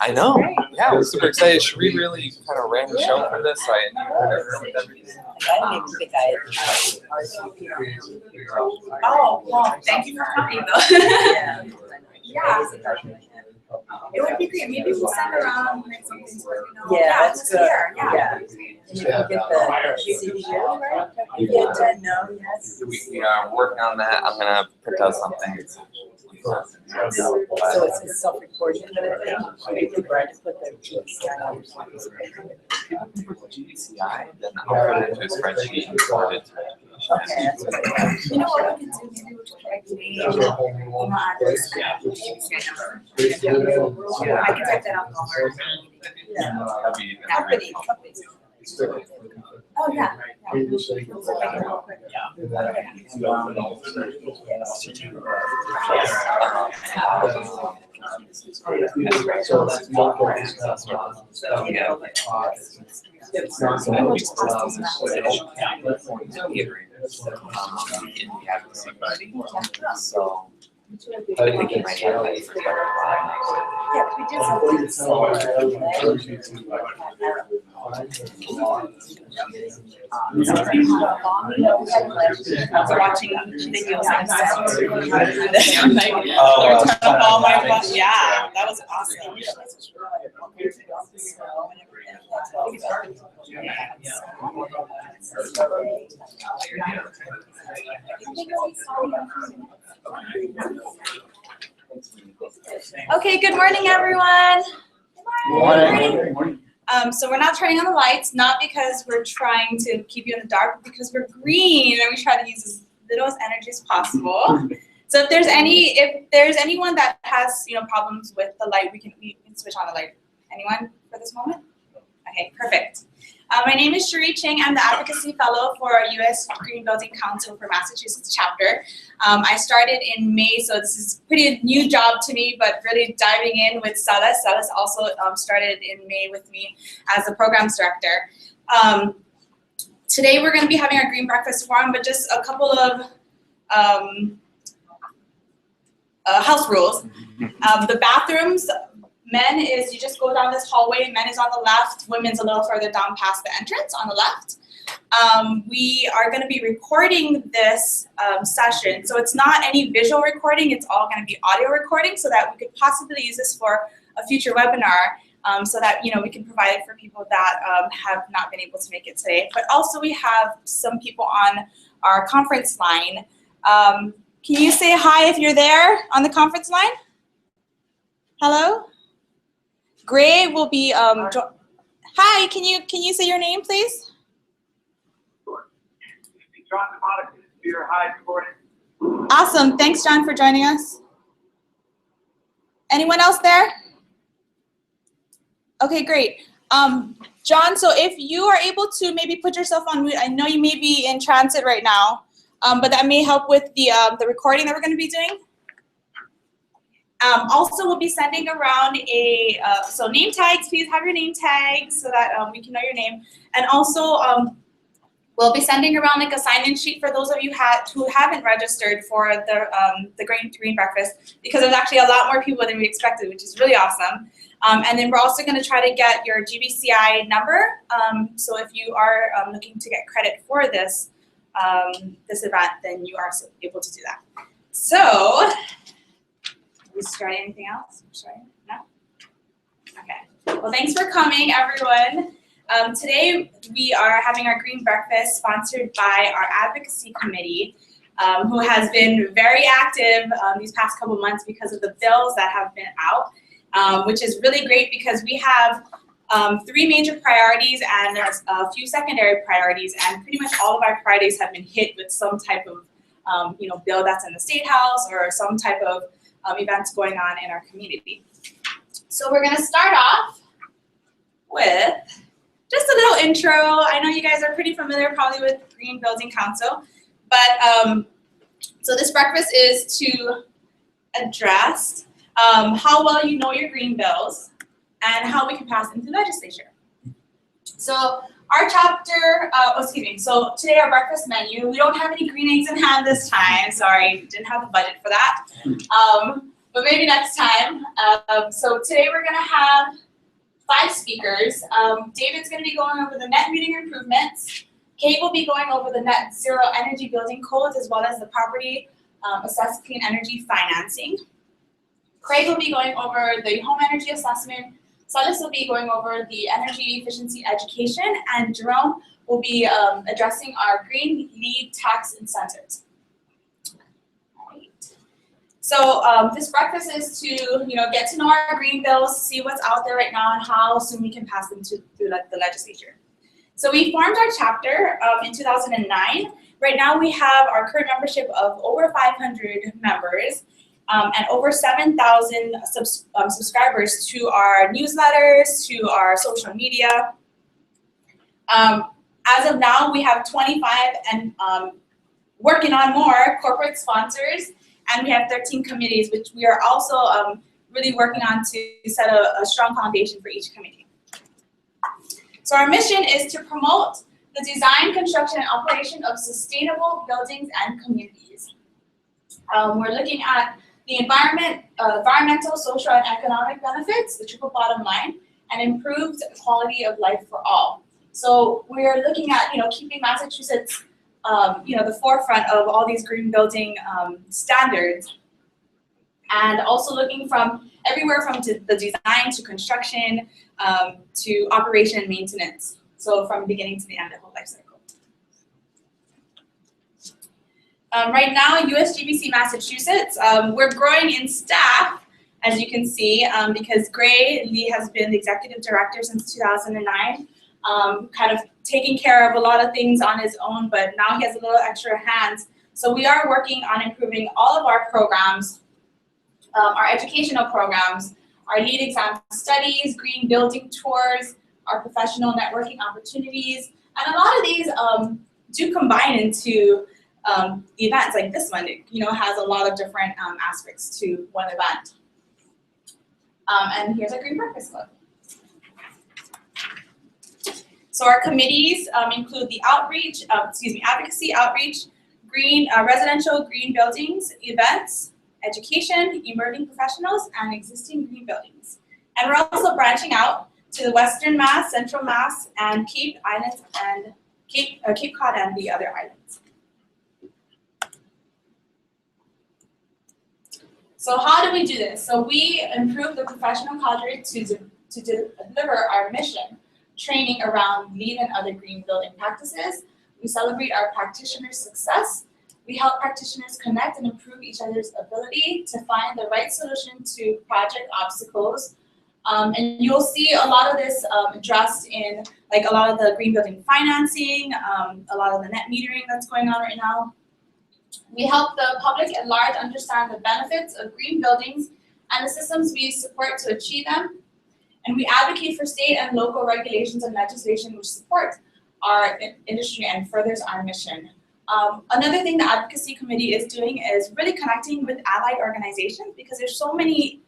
I know. Yeah, I was super excited. Sheree really kind of ran the show for this. I didn't even think Oh, well, thank you for coming, though. Yeah. It would be great. Maybe we'll send around like something so that Yeah, that's good. Here. Yeah. And you can get the CDU, right? You get to know, yes. we are working on that. I'm gonna print out something. So it's a self-reporting kind of thing. Or you could put the GCI on. GCI, then I'll put it into a spreadsheet and forward it to me. Okay, that's what I want. You know what we can do? Maybe we can like email address and GBCI number. I can type that out more. That'd be Company. Oh, yeah. So I think it might have like for Yeah, we did something similar. I was watching videos and all my yeah, that was awesome. Okay, good morning, everyone. Good morning. So we're not turning on the lights, not because we're trying to keep you in the dark, but because we're green and we try to use as little energy as possible. So if there's anyone that has problems with the light, we can switch on the light. Anyone for this moment? Okay, perfect. My name is Sheree Ching. I'm the Advocacy Fellow for U.S. Green Building Council for Massachusetts chapter. I started in May, so this is a pretty new job to me, but really diving in with Salas. Salas also started in May with me as the programs director. Today we're going to be having our Green Breakfast Forum, but just a couple of house rules. The bathrooms, men is you just go down this hallway, men is on the left, women's a little further down past the entrance on the left. We are going to be recording this session, so it's not any visual recording, it's all going to be audio recording so that we could possibly use this for a future webinar so that we can provide it for people that have not been able to make it today. But also we have some people on our conference line. Can you say hi if you're there on the conference line? Hello? Gray will be, hi, can you say your name, please? Sure. John DeMonica here. Hi, good morning. Awesome, thanks John for joining us. Anyone else there? Okay, great. John, so if you are able to maybe put yourself on mute, I know you may be in transit right now, but that may help with the recording that we're gonna be doing. Also, we'll be sending around so name tags. Please have your name tags so that we can know your name. And also, we'll be sending around like a sign-in sheet for those of you who haven't registered for the Green Breakfast, because there's actually a lot more people than we expected, which is really awesome. And then we're also going to try to get your GBCI number. So if you are looking to get credit for this event, then you are able to do that. So. Are we starting anything else? No? Okay. Well, thanks for coming, everyone. Today, we are having our Green Breakfast sponsored by our Advocacy Committee, who has been very active these past couple months because of the bills that have been out, which is really great because we have 3 major priorities and a few secondary priorities, and pretty much all of our priorities have been hit with some type of bill that's in the State House or some type of events going on in our community. So we're going to start off with just a little intro. I know you guys are pretty familiar probably with Green Building Council, but so this breakfast is to address how well you know your green bills and how we can pass them through legislature. So our chapter, so today our breakfast menu, we don't have any green eggs in hand this time. Sorry, didn't have the budget for that. But maybe next time. So today we're gonna have 5 speakers. David's gonna be going over the net metering improvements. Kate will be going over the net zero energy building codes as well as the property assessed clean energy financing. Craig will be going over the home energy assessment. Silas will be going over the energy efficiency education, and Jerome will be addressing our green lead tax incentives. So this breakfast is to get to know our green bills, see what's out there right now, and how soon we can pass them through the legislature. So we formed our chapter in 2009. Right now we have our current membership of over 500 members and over 7,000 subscribers to our newsletters, to our social media. As of now, we have 25 and working on more corporate sponsors, and we have 13 committees, which we are also really working on to set a strong foundation for each committee. So our mission is to promote the design, construction, and operation of sustainable buildings and communities. We're looking at the environmental, social, and economic benefits, the triple bottom line, and improved quality of life for all. So we're looking at keeping Massachusetts the forefront of all these green building standards, and also looking from everywhere from the design to construction to operation and maintenance. So from beginning to the end, the whole life cycle. Right now, USGBC Massachusetts, we're growing in staff, as you can see, because Gray Lee has been the executive director since 2009, kind of taking care of a lot of things on his own, but now he has a little extra hands. So we are working on improving all of our programs, our educational programs, our lead exam studies, green building tours, our professional networking opportunities, and a lot of these do combine into events like this one. It has a lot of different aspects to one event. And here's our Green Breakfast Club. So our committees include the advocacy, outreach, green residential green buildings, events, education, emerging professionals, and existing green buildings. And we're also branching out to the Western Mass, Central Mass, and Cape Islands and Cape Cod and the other islands. So how do we do this? So we improve the professional cadre to deliver our mission, training around LEED and other green building practices. We celebrate our practitioners' success. We help practitioners connect and improve each other's ability to find the right solution to project obstacles. And you'll see a lot of this addressed in a lot of the green building financing, a lot of the net metering that's going on right now. We help the public at large understand the benefits of green buildings and the systems we support to achieve them. And we advocate for state and local regulations and legislation which support our industry and furthers our mission. Another thing the Advocacy Committee is doing is really connecting with allied organizations, because there's so many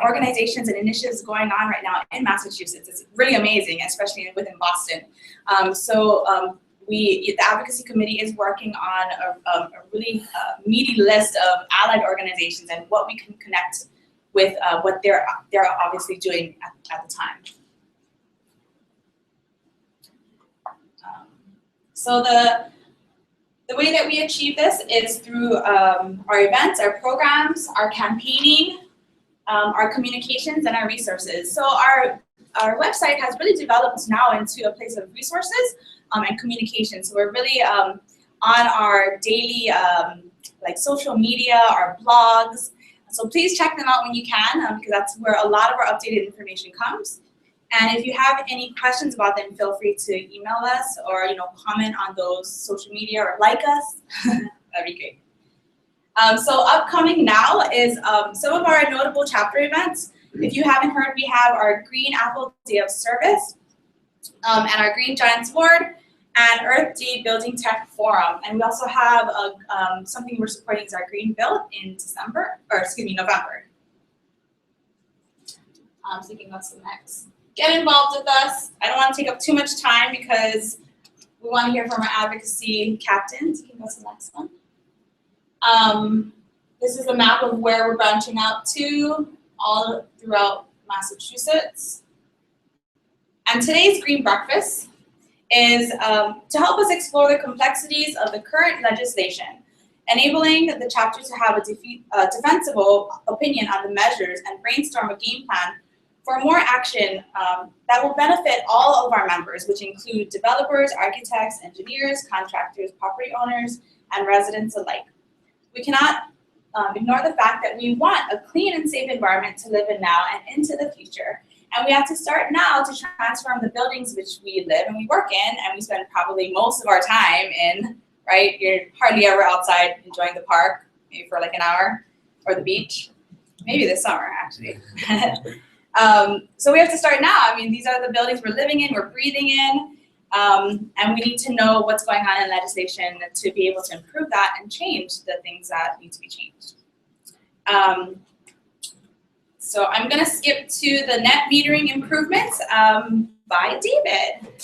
organizations and initiatives going on right now in Massachusetts. It's really amazing, especially within Boston. The Advocacy Committee is working on a really meaty list of allied organizations and what we can connect with what they're obviously doing at the time. So the way that we achieve this is through our events, our programs, our campaigning, our communications, and our resources. So our website has really developed now into a place of resources and communication. So we're really on our daily social media, our blogs. So please check them out when you can, because that's where a lot of our updated information comes. And if you have any questions about them, feel free to email us or comment on those social media or like us. That'd be great. So upcoming now is some of our notable chapter events. If you haven't heard, we have our Green Apple Day of Service and our Green Giants Award and Earth Day Building Tech Forum. And we also have something we're supporting is our Green Bill in November. I'm thinking what's the next. get involved with us. I don't want to take up too much time because we want to hear from our advocacy captains. You can go to the next one. This is a map of where we're branching out to all throughout Massachusetts. And today's Green Breakfast is to help us explore the complexities of the current legislation, enabling the chapter to have a defensible opinion on the measures and brainstorm a game plan for more action that will benefit all of our members, which include developers, architects, engineers, contractors, property owners, and residents alike. We cannot ignore the fact that we want a clean and safe environment to live in now and into the future. And we have to start now to transform the buildings which we live and we work in, and we spend probably most of our time in, right? You're hardly ever outside enjoying the park, maybe for like an hour, or the beach, maybe this summer, actually. So we have to start now. I mean, these are the buildings we're living in, we're breathing in, and we need to know what's going on in legislation to be able to improve that and change the things that need to be changed. So I'm gonna skip to the net metering improvements by David.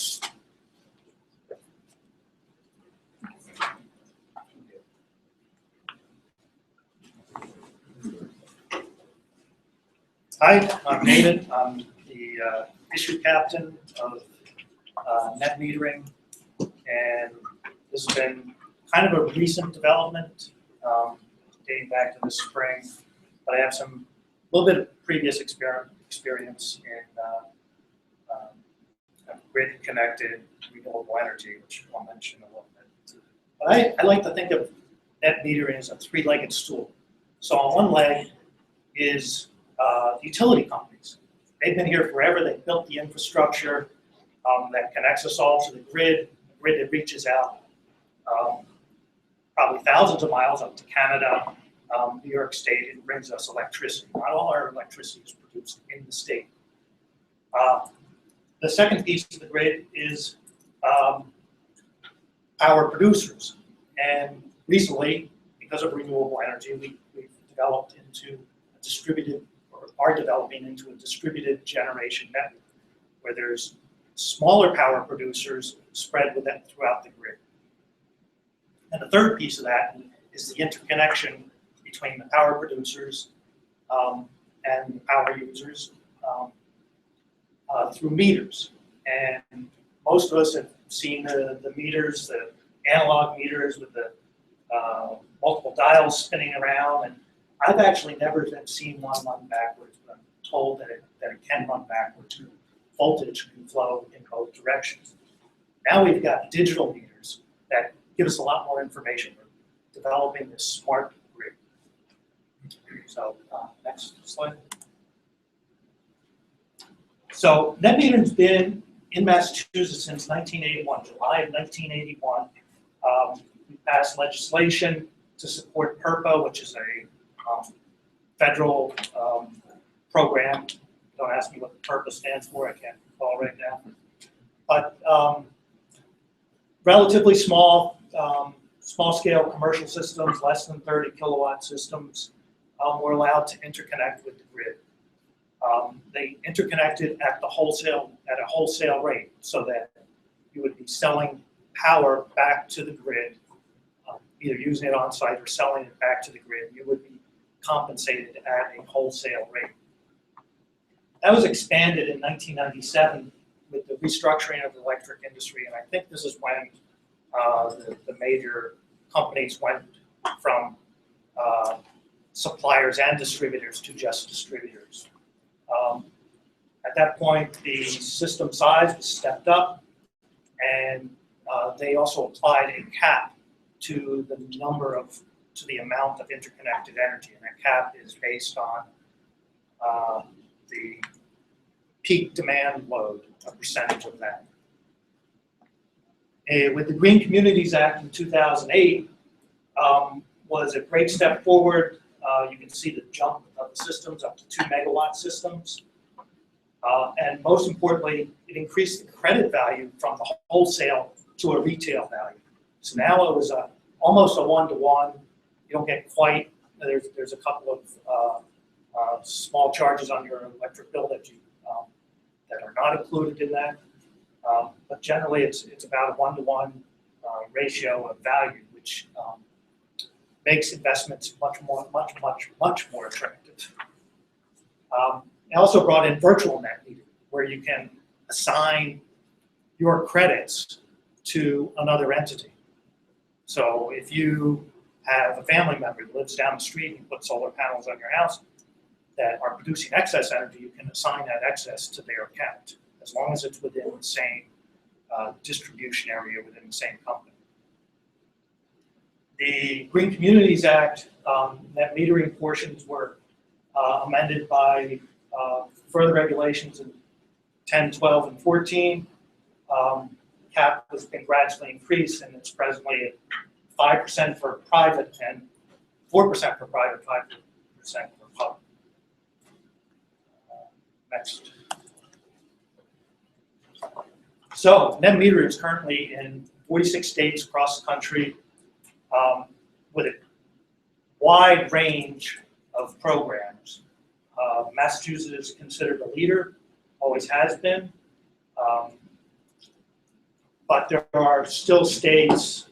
Hi, I'm David. I'm the issue captain of net metering, and this has been kind of a recent development dating back to the spring, but I have some little bit of previous experience in grid-connected renewable energy, which I'll mention a little bit. But I like to think of net metering as a three-legged stool. So on one leg is the utility companies. They've been here forever. They've built the infrastructure that connects us all to the grid that reaches out probably thousands of miles up to Canada, New York State. It brings us electricity. Not all our electricity is produced in the state. The second piece of the grid is power producers. And recently, because of renewable energy, we've developed into a distributed, or are developing into a distributed generation network, where there's smaller power producers spread with them throughout the grid. And the third piece of that is the interconnection between the power producers and the power users through meters. And most of us have seen the meters, the analog meters with the multiple dials spinning around. And I've actually never seen one run backwards, but I'm told that it can run backwards. Voltage can flow in both directions. Now we've got digital meters that give us a lot more information. We're developing this smart grid. So next slide. So net metering's been in Massachusetts since 1981, July of 1981. We passed legislation to support PURPA, which is a federal program. Don't ask me what the PURPA stands for, I can't recall right now. But relatively small, small-scale commercial systems, less than 30 kilowatt systems, were allowed to interconnect with the grid. They interconnected at a wholesale rate, so that you would be selling power back to the grid, either using it on site or selling it back to the grid. You would be compensated at a wholesale rate. That was expanded in 1997 with the restructuring of the electric industry, and I think this is when the major companies went from suppliers and distributors to just distributors. At that point, the system size was stepped up, and they also applied a cap to the amount of interconnected energy, and that cap is based on the peak demand load, a percentage of that. With the Green Communities Act in 2008, was a great step forward. You can see the jump of the systems up to 2 megawatt systems. And most importantly, it increased the credit value from the wholesale to a retail value. So now it was almost a one-to-one. You don't get quite, there's a couple of small charges on your electric bill that are not included in that. But generally, it's about a 1-to-1 ratio of value, which makes investments much more attractive. I also brought in virtual net metering, where you can assign your credits to another entity. So if you have a family member that lives down the street and put solar panels on your house that are producing excess energy, you can assign that excess to their account, as long as it's within the same distribution area within the same company. The Green Communities Act net metering portions were amended by further regulations in 10, 12, and 14. Cap has been gradually increased, and it's presently at 5% for private and 4% for private, 5% for public. Next. So net metering is currently in 46 states across the country with a wide range of programs. Massachusetts is considered a leader, always has been. But there are still states,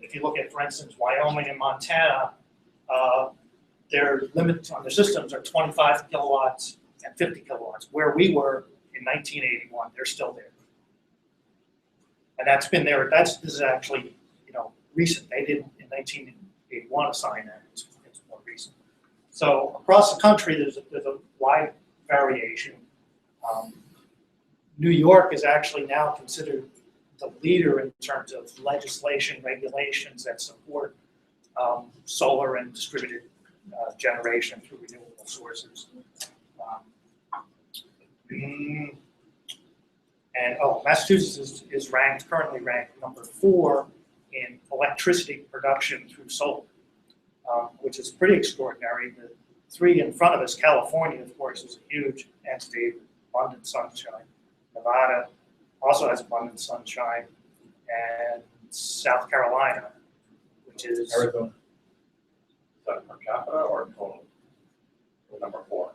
if you look at, for instance, Wyoming and Montana, their limits on their systems are 25 kilowatts and 50 kilowatts. Where we were in 1981, they're still there. And that's been there, this is actually, recent. They didn't in 1981 assign that, it's more recent. So across the country, there's a wide variation. New York is actually now considered the leader in terms of legislation, regulations that support solar and distributed generation through renewable sources. Massachusetts is currently ranked number 4 in electricity production through solar, which is pretty extraordinary. The 3 in front of us, California, of course, is a huge entity, abundant sunshine. Nevada also has abundant sunshine, and South Carolina, which is Arizona. Is that per capita or total? Or number 4?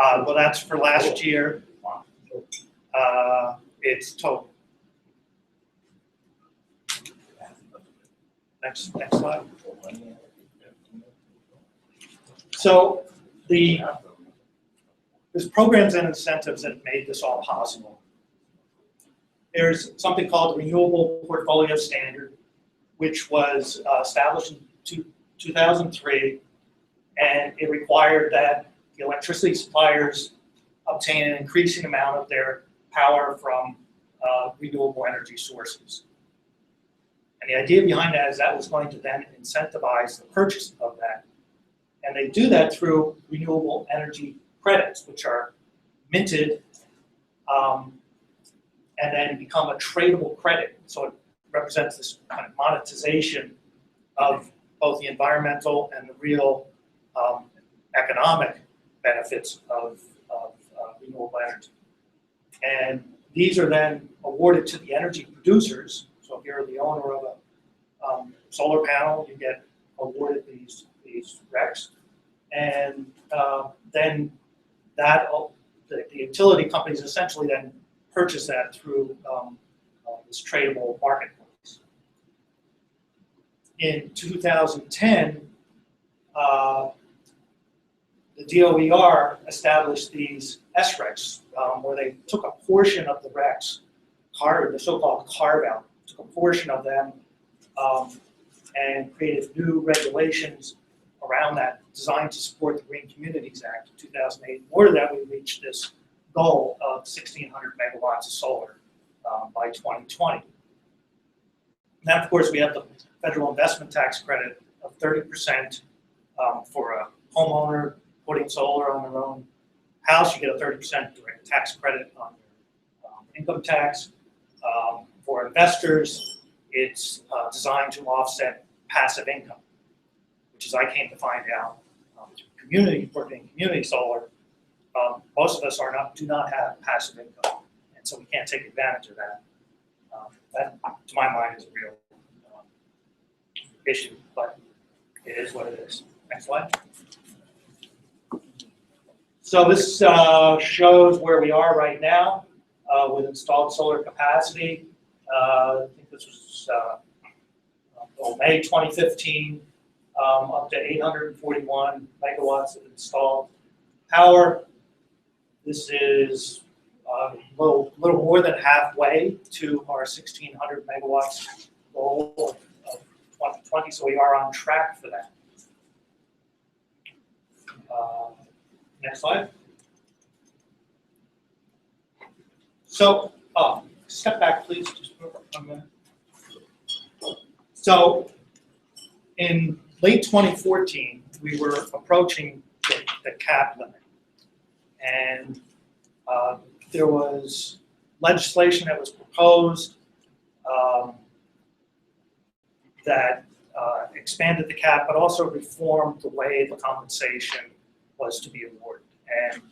well, that's for last year. It's total. Next slide. So there's programs and incentives that have made this all possible. There's something called the Renewable Portfolio Standard, which was established in 2003, and it required that the electricity suppliers obtain an increasing amount of their power from renewable energy sources. And the idea behind that is that was going to then incentivize the purchase of that. And they do that through renewable energy credits, which are minted and then become a tradable credit. So it represents this kind of monetization of both the environmental and the real economic benefits of renewable energy. And these are then awarded to the energy producers. So if you're the owner of a solar panel, you get awarded these RECs. And then the utility companies essentially then purchase that through this tradable marketplace. In 2010, the DOER established these SRECs, where they took a portion of the RECs, the so-called carve-out, took a portion of them and created new regulations around that designed to support the Green Communities Act of 2008, in order that we reach this goal of 1,600 megawatts of solar by 2020. Now, of course, we have the federal investment tax credit of 30% for a homeowner putting solar on their own house. You get a 30% direct tax credit on your income tax. For investors, it's designed to offset passive income, which is, I came to find out, working in community solar, most of us do not have passive income, and so we can't take advantage of that. That, to my mind, is a real issue, but it is what it is. Next slide. So this shows where we are right now with installed solar capacity. I think this was May 2015, up to 841 megawatts of installed power. This is a little more than halfway to our 1,600 megawatts goal of 2020, so we are on track for that. Next slide. So, step back, please, just for a minute. So, in late 2014, we were approaching the cap limit. And there was legislation that was proposed that expanded the cap, but also reformed the way the compensation was to be awarded. And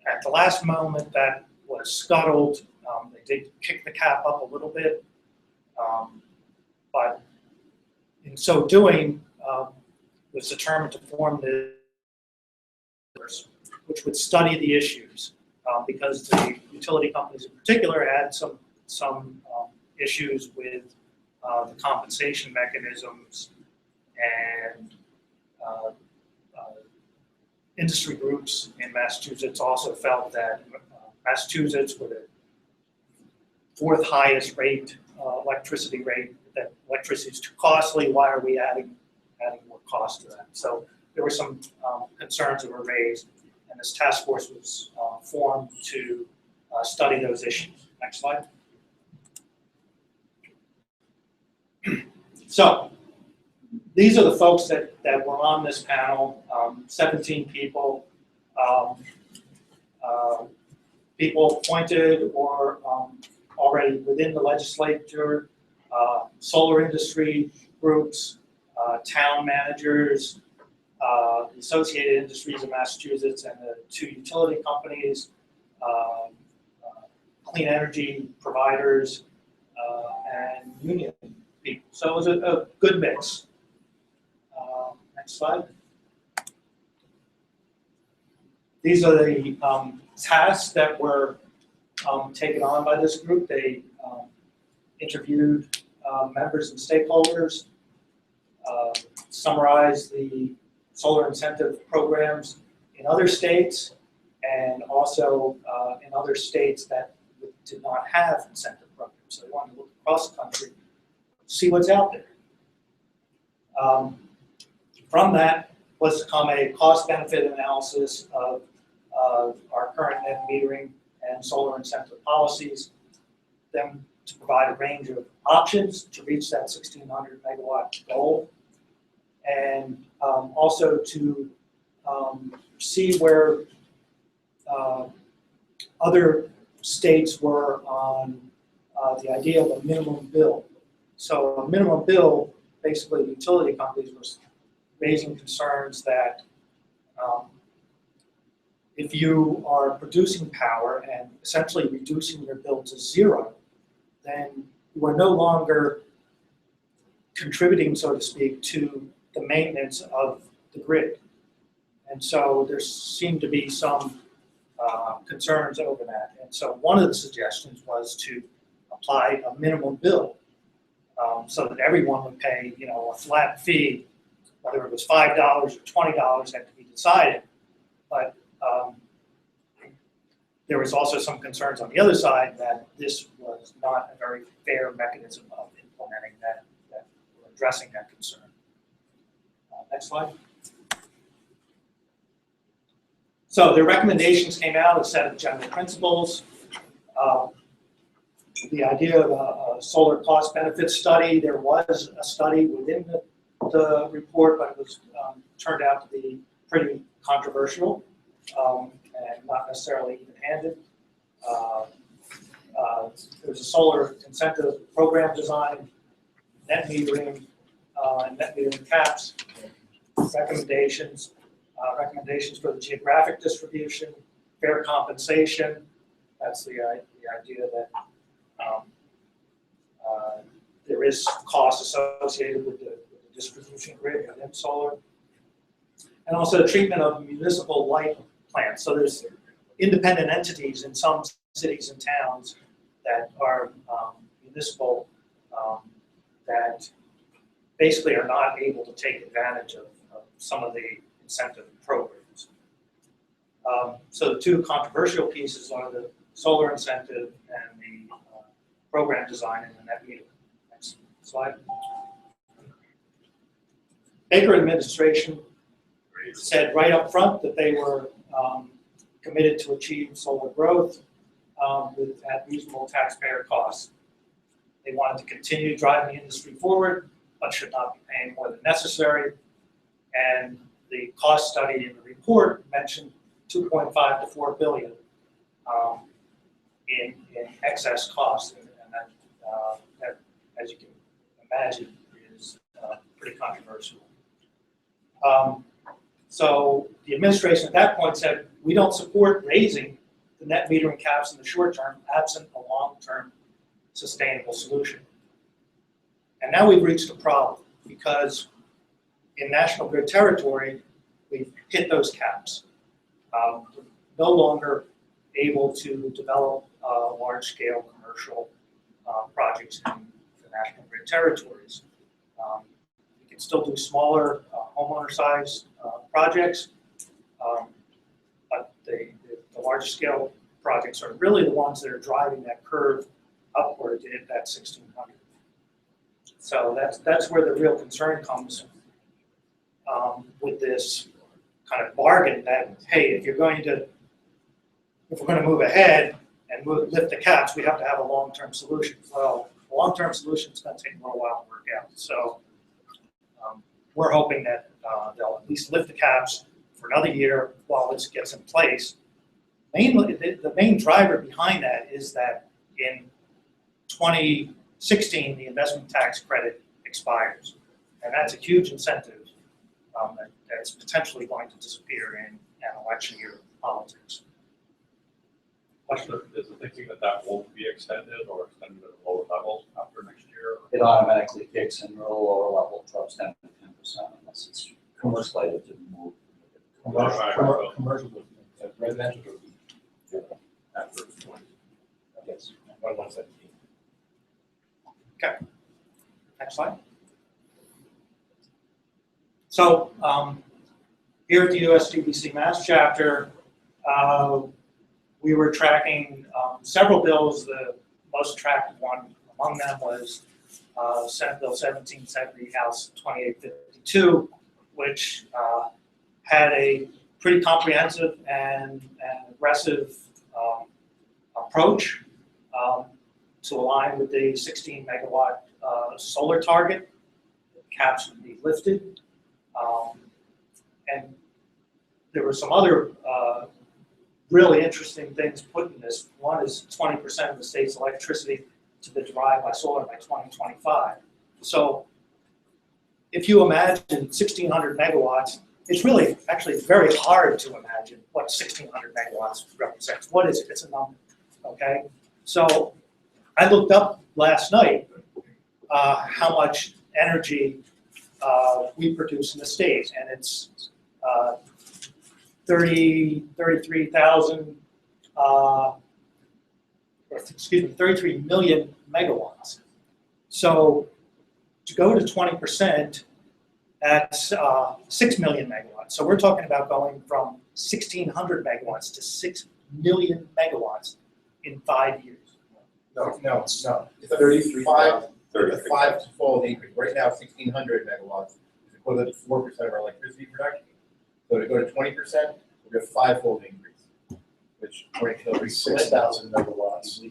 at the last moment, that was scuttled. They did kick the cap up a little bit, but in so doing, it was determined to form the which would study the issues, because the utility companies in particular had some issues with the compensation mechanisms, and industry groups in Massachusetts also felt that Massachusetts, with a fourth highest rate, electricity rate, that electricity is too costly. Why are we adding more cost to that? So there were some concerns that were raised, and this task force was formed to study those issues. Next slide. So these are the folks that were on this panel, 17 people, people appointed or already within the legislature, solar industry groups, town managers, the Associated Industries of Massachusetts, and the two utility companies, clean energy providers, and union people. So it was a good mix. Next slide. These are the tasks that were taken on by this group. They interviewed members and stakeholders, summarized the solar incentive programs in other states, and also in other states that did not have incentive programs. So they wanted to look across the country, see what's out there. From that was to come a cost-benefit analysis of our current net metering and solar incentive policies, then to provide a range of options to reach that 1,600 megawatt goal, and also to see where other states were on the idea of a minimum bill. So a minimum bill, basically the utility companies were raising concerns that if you are producing power and essentially reducing your bill to zero, then you are no longer contributing, so to speak, to the maintenance of the grid. And so there seemed to be some concerns over that. And so one of the suggestions was to apply a minimum bill so that everyone would pay, a flat fee, whether it was $5 or $20 had to be decided. But there was also some concerns on the other side that this was not a very fair mechanism of implementing that or addressing that concern. Next slide. So the recommendations came out, a set of general principles. The idea of a solar cost benefit study, there was a study within the report, but it was turned out to be pretty controversial and not necessarily even-handed. There was a solar incentive program design, net metering, and net metering caps, recommendations for the geographic distribution, fair compensation. That's the idea that there is cost associated with the distribution grid within solar. and also the treatment of municipal light plants. So there's independent entities in some cities and towns that are municipal that basically are not able to take advantage of some of the incentive programs. So the two controversial pieces are the solar incentive and the program design and the net metering. Next slide. Baker administration said right up front that they were committed to achieve solar growth at reasonable taxpayer costs. They wanted to continue driving the industry forward, but should not be paying more than necessary. And the cost study in the report mentioned 2.5 to 4 billion in excess costs, and that, as you can imagine, is pretty controversial. So the administration at that point said, we don't support raising the net metering caps in the short term, absent a long-term sustainable solution. And now we've reached a problem because in National Grid territory, we've hit those caps. No longer able to develop large-scale commercial projects in the National Grid territories. We can still do smaller homeowner-sized projects, but the large-scale projects are really the ones that are driving that curve upward to hit that 1600. So that's where the real concern comes with this kind of bargain that, hey, if we're going to move ahead and lift the caps, we have to have a long-term solution. Well, a long-term solution is going to take a little while to work out. So we're hoping that they'll at least lift the caps for another year while this gets in place. Mainly, the main driver behind that is that in 2016, the investment tax credit expires. And that's a huge incentive that's potentially going to disappear in an election year politics. Question, is the thinking that won't be extended or extended at a lower level after next year? It automatically kicks in real lower level, drops down to 10% unless it's slated to move. Commercial, residential would be after 20. Yes, 117. Okay. Next slide. So here at the USGBC Mass chapter, we were tracking several bills. The most tracked one among them was Senate Bill 1770, House 2852, which had a pretty comprehensive and aggressive approach to align with the 16 megawatt solar target. The caps would be lifted. And there were some other really interesting things put in this. One is 20% of the state's electricity to be derived by solar by 2025. So if you imagine 1,600 megawatts, it's really actually very hard to imagine what 1,600 megawatts represents. What is it? It's a number, okay? So I looked up last night how much energy we produce in the state, and it's 33 million megawatts. So to go to 20%, that's 6 million megawatts. So we're talking about going from 1,600 megawatts to 6 million megawatts in 5 years. No, it's not. It's a 5-fold increase. Right now, 1,600 megawatts is equivalent to 4% of our electricity production. So to go to 20%, we're at a 5-fold increase, which according to the 6,000 megawatts.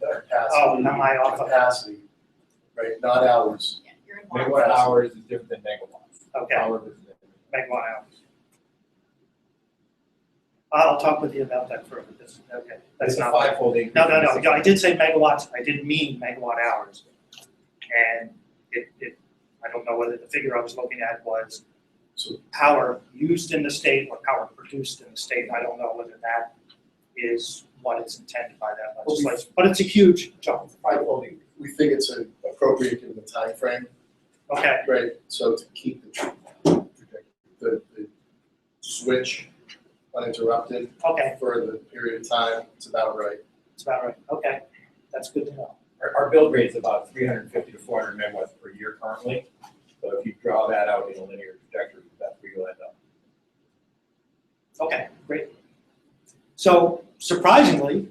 Oh, am I off of that? Capacity, right, not hours. megawatt hours is different than megawatts. Okay, Hour is different. megawatt hours. I'll talk with you about that further. Okay, that's It's a not. 5-fold increase. No, I did say megawatts, I didn't mean megawatt hours. And I don't know whether the figure I was looking at was power used in the state or power produced in the state. I don't know whether that is what is intended by that legislation, but it's a huge jump. 5-fold increase. We think it's appropriate given the time frame, Okay, right? So to keep the switch uninterrupted Okay, for the period of time, it's about right. that's about right. Okay, that's good to know. Our build rate is about 350 to 400 megawatts per year currently. So if you draw that out in a linear trajectory, that's where you'll end up. Okay, great. So surprisingly,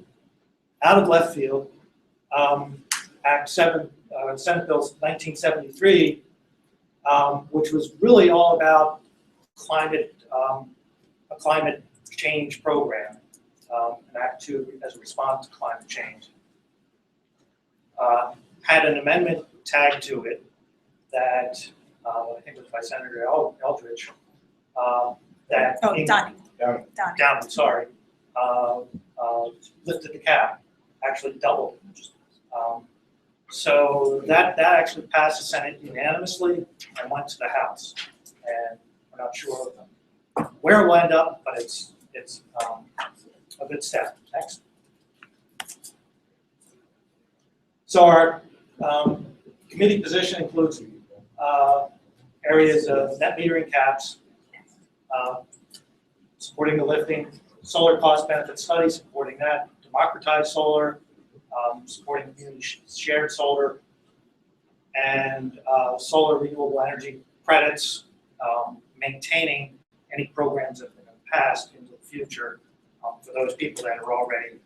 out of left field, Act 7, Senate Bill 1973, which was really all about climate, a climate change program, and Act 2 as a response to climate change, had an amendment tagged to it that I think was by Senator Eldridge, that Done. sorry, lifted the cap, actually doubled. So that actually passed the Senate unanimously and went to the House. And we're not sure where it will end up, but it's a good step. Next. So our committee position includes areas of net metering caps, supporting the lifting, solar cost benefit study, supporting that, democratized solar, supporting community shared solar, and solar renewable energy credits, maintaining any programs that have been passed into the future for those people that are already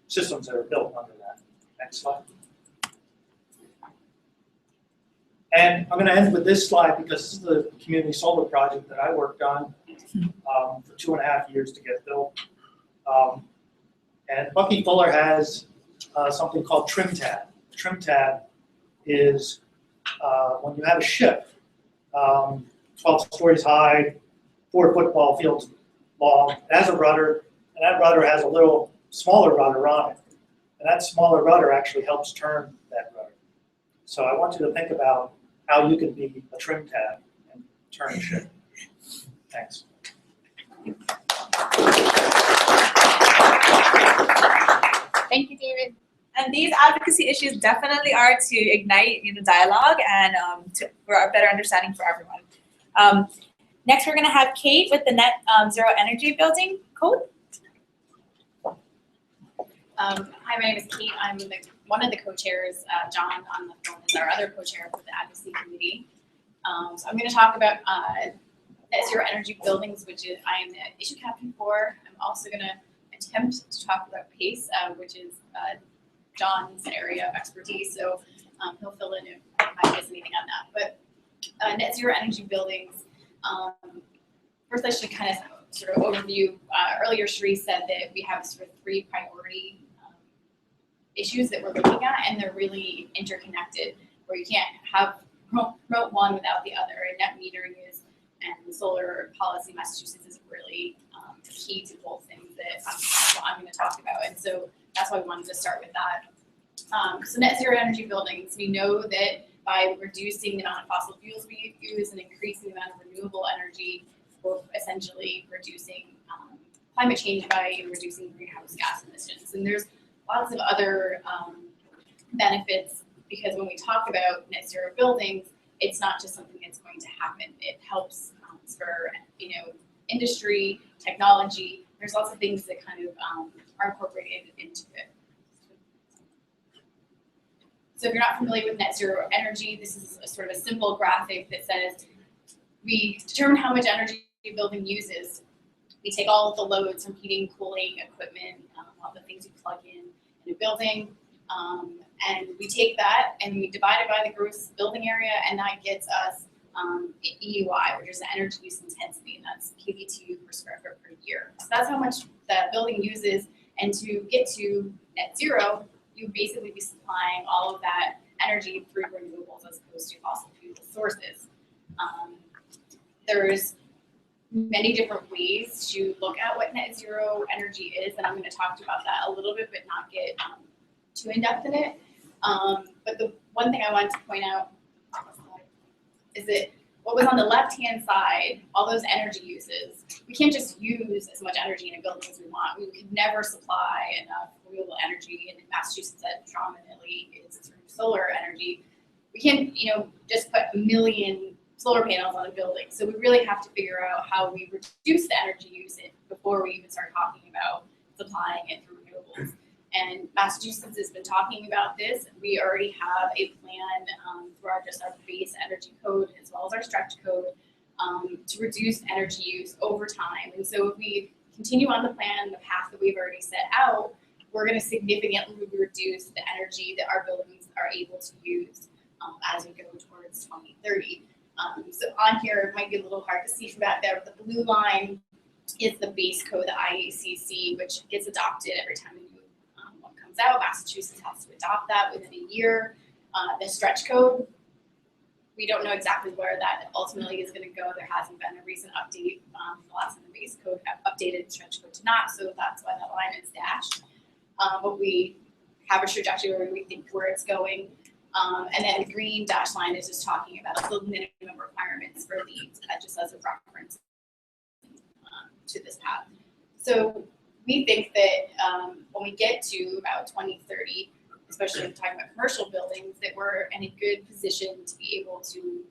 systems that are built under that. Next slide. And I'm going to end with this slide because this is the community solar project that I worked on for 2.5 years to get built. And Bucky Fuller has something called trim tab. Trim tab is when you have a ship, 12 stories high, 4 football fields long, it has a rudder, and that rudder has a little smaller rudder on it. And that smaller rudder actually helps turn that rudder. So I want you to think about how you can be a trim tab and turn a ship. Thanks. Thank you, David. And these advocacy issues definitely are to ignite dialogue and for a better understanding for everyone. Next, we're going to have Kate with the Net Zero Energy Building Code. Hi, my name is Kate. I'm one of the co-chairs. John on the phone is our other co-chair for the advocacy committee. So I'm going to talk about Net Zero Energy Buildings, which is I am the issue captain for. I'm also going to attempt to talk about PACE, which is John's area of expertise. So he'll fill in if I miss anything on that. But Net Zero Energy Buildings. First, I should kind of sort of overview. Earlier, Cherie said that we have sort of 3 priority issues that we're looking at, and they're really interconnected, where you can't have promote one without the other. And net metering is, and the solar policy in Massachusetts is really key to both things that I'm going to talk about. And so that's why we wanted to start with that. So net zero energy buildings, we know that by reducing the amount of fossil fuels we use and increasing the amount of renewable energy, we're essentially reducing climate change by reducing greenhouse gas emissions. And there's lots of other benefits, because when we talk about net zero buildings, it's not just something that's going to happen. It helps spur, industry, technology. There's lots of things that kind of are incorporated into it. So if you're not familiar with net zero energy, this is a sort of a simple graphic that says we determine how much energy a building uses. We take all of the loads from heating, cooling, equipment, all the things you plug in a building, and we take that and we divide it by the gross building area, and that gets us EUI, which is the energy use intensity, and that's kV2 per square foot per year. So that's how much that building uses, and to get to net zero, you basically be supplying all of that energy through renewables as opposed to fossil fuel sources. There's many different ways to look at what net zero energy is, and I'm going to talk to you about that a little bit, but not get too in-depth in it. But the one thing I wanted to point out is that what was on the left-hand side, all those energy uses, we can't just use as much energy in a building as we want. We could never supply enough renewable energy, and in Massachusetts that predominantly is through solar energy. We can't, just put 1 million solar panels on a building. So we really have to figure out how we reduce the energy usage before we even start talking about supplying it through renewables. And Massachusetts has been talking about this. We already have a plan through our base energy code as well as our stretch code to reduce energy use over time. And so if we continue on the plan, the path that we've already set out, we're going to significantly reduce the energy that our buildings are able to use as we go towards 2030. So on here, it might be a little hard to see from back there, but the blue line is the base code, the IACC, which gets adopted every time a new one comes out. Massachusetts has to adopt that within a year. The stretch code, we don't know exactly where that ultimately is going to go. There hasn't been a recent update. The last time the base code updated, stretch code to not, so that's why that line is dashed. But we have a trajectory where we think where it's going. And then the green dash line is just talking about the minimum requirements for leads, just as a reference to this path. So we think that when we get to about 2030, especially when talking about commercial buildings, that we're in a good position to be able to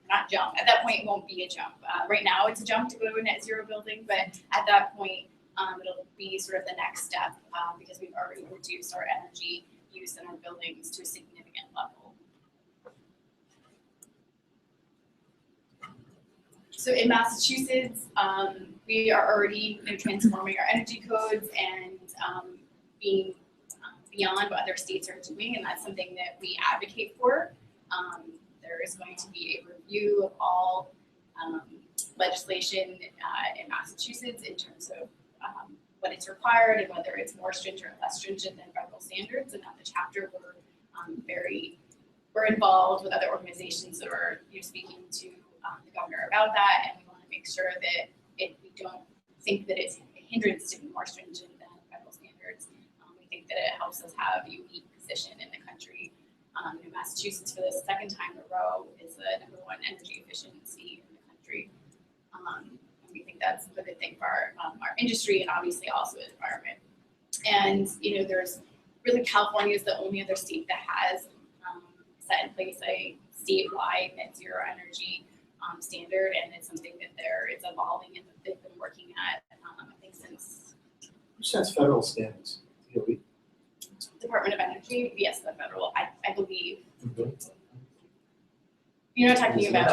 not jump. At that point, it won't be a jump. Right now, it's a jump to go to a net zero building, but at that point, it'll be sort of the next step because we've already reduced our energy use in our buildings to a significant level. So in Massachusetts, we are already transforming our energy codes and being beyond what other states are doing, and that's something that we advocate for. There is going to be a review of all legislation in Massachusetts in terms of what is required and whether it's more stringent or less stringent than federal standards. And at the chapter, we're involved with other organizations that are speaking to the governor about that, and we want to make sure that we don't think that it's a hindrance to be more stringent than federal standards. We think that it helps us have a unique position in the country. Massachusetts, for the second time in a row, is the #1 energy efficiency in the country. And we think that's a good thing for our industry and obviously also the environment. And there's really, California is the only other state that has set in place a statewide net zero energy standard, and it's something that it's evolving and that they've been working at, I think, since. Who sets federal standards? DOE? Department of Energy, yes, the federal, I believe. You're not talking about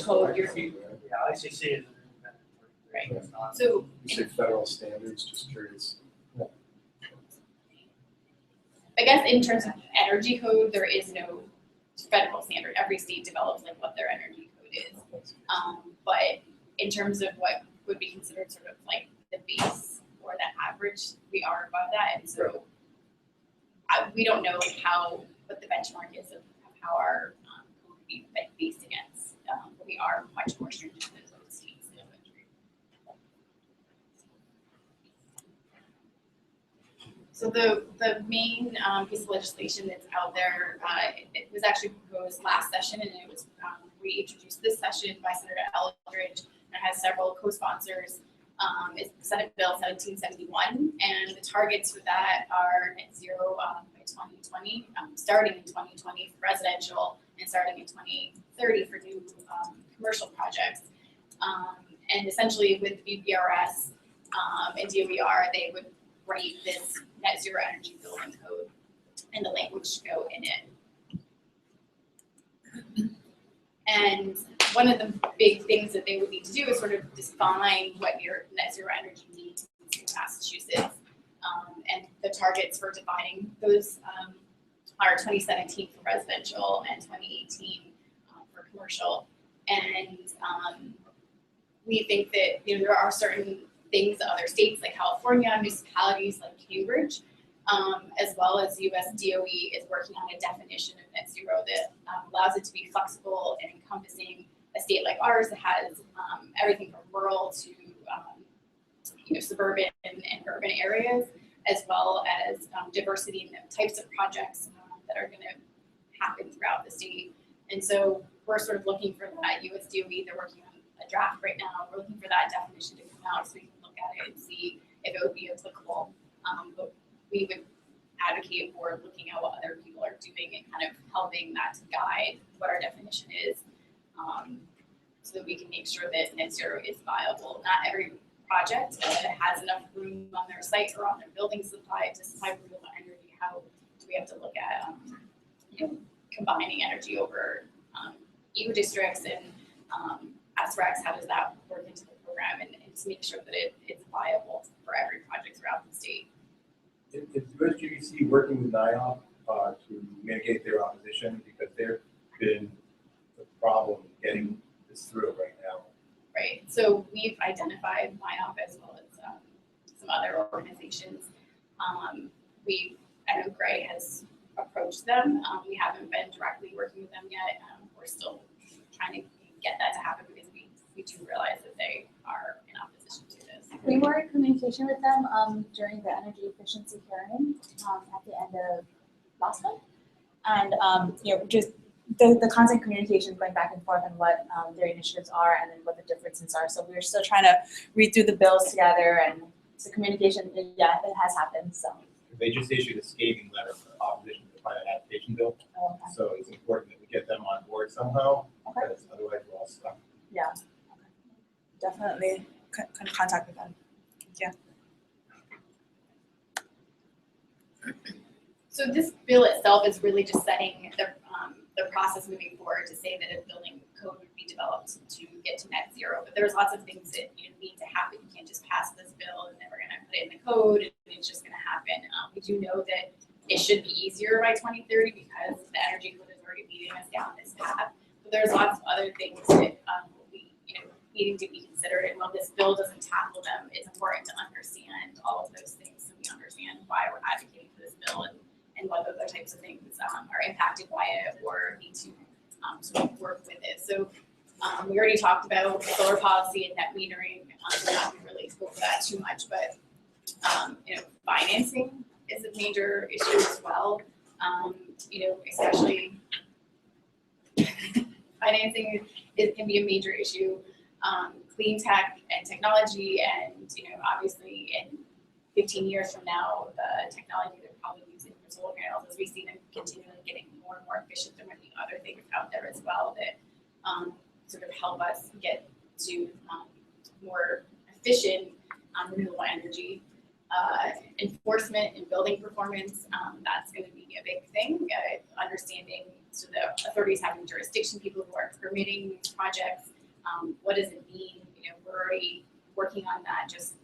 code, you're, Yeah, ICC is. right, so. You say federal standards, just curious. I guess in terms of energy code, there is no federal standard. Every state develops like what their energy code is. But in terms of what would be considered sort of like the base or the average, we are above that. And so we don't know what the benchmark is of how our code would be based against. But we are much more stringent than those states in the country. So the main piece of legislation that's out there, it was actually proposed last session, and it was reintroduced this session by Senator Eldridge, and it has several co-sponsors. It's Senate Bill 1771, and the targets for that are net zero by 2020, starting in 2020 for residential, and starting in 2030 for new commercial projects. And essentially with BPRS and DOER, they would write this net zero energy building code, and the language should go in it. And one of the big things that they would need to do is sort of define what your net zero energy needs in Massachusetts. And the targets for defining those are 2017 for residential and 2018 for commercial. And we think that there are certain things that other states like California, municipalities like Cambridge, as well as US DOE is working on a definition of net zero that allows it to be flexible and encompassing a state like ours that has everything from rural to suburban and urban areas, as well as diversity in the types of projects that are going to happen throughout the state. And so we're sort of looking for that. US DOE, they're working on a draft right now. We're looking for that definition to come out so we can look at it and see if it would be applicable. But we would advocate for looking at what other people are doing and kind of helping that to guide what our definition is. so that we can make sure that net zero is viable. Not every project has enough room on their site or on their building supply to supply renewable energy. How do we have to look at combining energy over eco districts and SRECs? How does that work into the program and to make sure that it's viable for every project throughout the state? Is USGBC working with NIOP to mitigate their opposition, because they've been the problem getting this through right now? Right, so we've identified NIOP as well as some other organizations. I know Gray has approached them. We haven't been directly working with them yet. We're still trying to get that to happen because we do realize that they are in opposition to this. We were in communication with them during the energy efficiency hearing at the end of last month. And just the constant communication going back and forth on what their initiatives are and then what the differences are. So we're still trying to read through the bills together, and the communication, yeah, it has happened. So They just issued a scathing letter for opposition to the climate adaptation bill. okay. So it's important that we get them on board somehow, Okay. because otherwise we're all stuck. Yeah. Okay. Definitely contact with them. Yeah. So this bill itself is really just setting the process moving forward to say that a building code would be developed to get to net zero. But there's lots of things that need to happen. You can't just pass this bill and then we're going to put it in the code and it's just going to happen. We do know that it should be easier by 2030 because the energy code is already leading us down this path. But there's lots of other things that will be needing to be considered. And while this bill doesn't tackle them, it's important to understand all of those things so we understand why we're advocating for this bill and what other types of things are impacted by it or need to sort of work with it. So we already talked about solar policy and net metering. We're not going to really go over that too much, but financing is a major issue as well. Especially financing can be a major issue. Clean tech and technology, and obviously in 15 years from now, the technology they're probably using for solar panels, as we see them continually getting more and more efficient, there might be other things out there as well that sort of help us get to more efficient renewable energy. Enforcement and building performance, that's going to be a big thing. Understanding, so the authorities having jurisdiction, people who are permitting these projects, what does it mean? We're already working on that just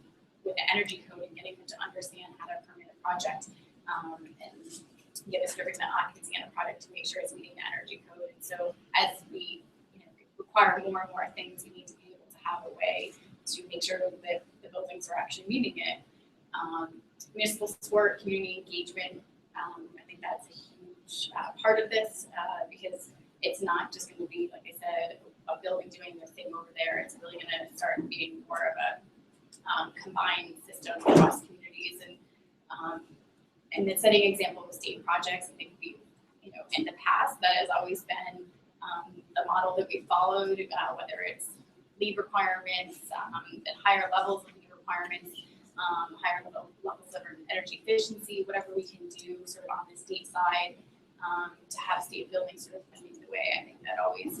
with the energy code and getting them to understand how to permit a project and get a certificate of occupancy on a project to make sure it's meeting the energy code. And so as we require more and more things, we need to be able to have a way to make sure that the buildings are actually meeting it. Municipal support, community engagement, I think that's a huge part of this because it's not just going to be, like I said, a building doing their thing over there. It's really going to start being more of a combined system across communities and then setting an example with state projects. I think we, in the past, that has always been the model that we followed, whether it's LEED requirements, at higher levels of LEED requirements, higher levels of energy efficiency, whatever we can do sort of on the state side to have state buildings sort of leading the way. I think that always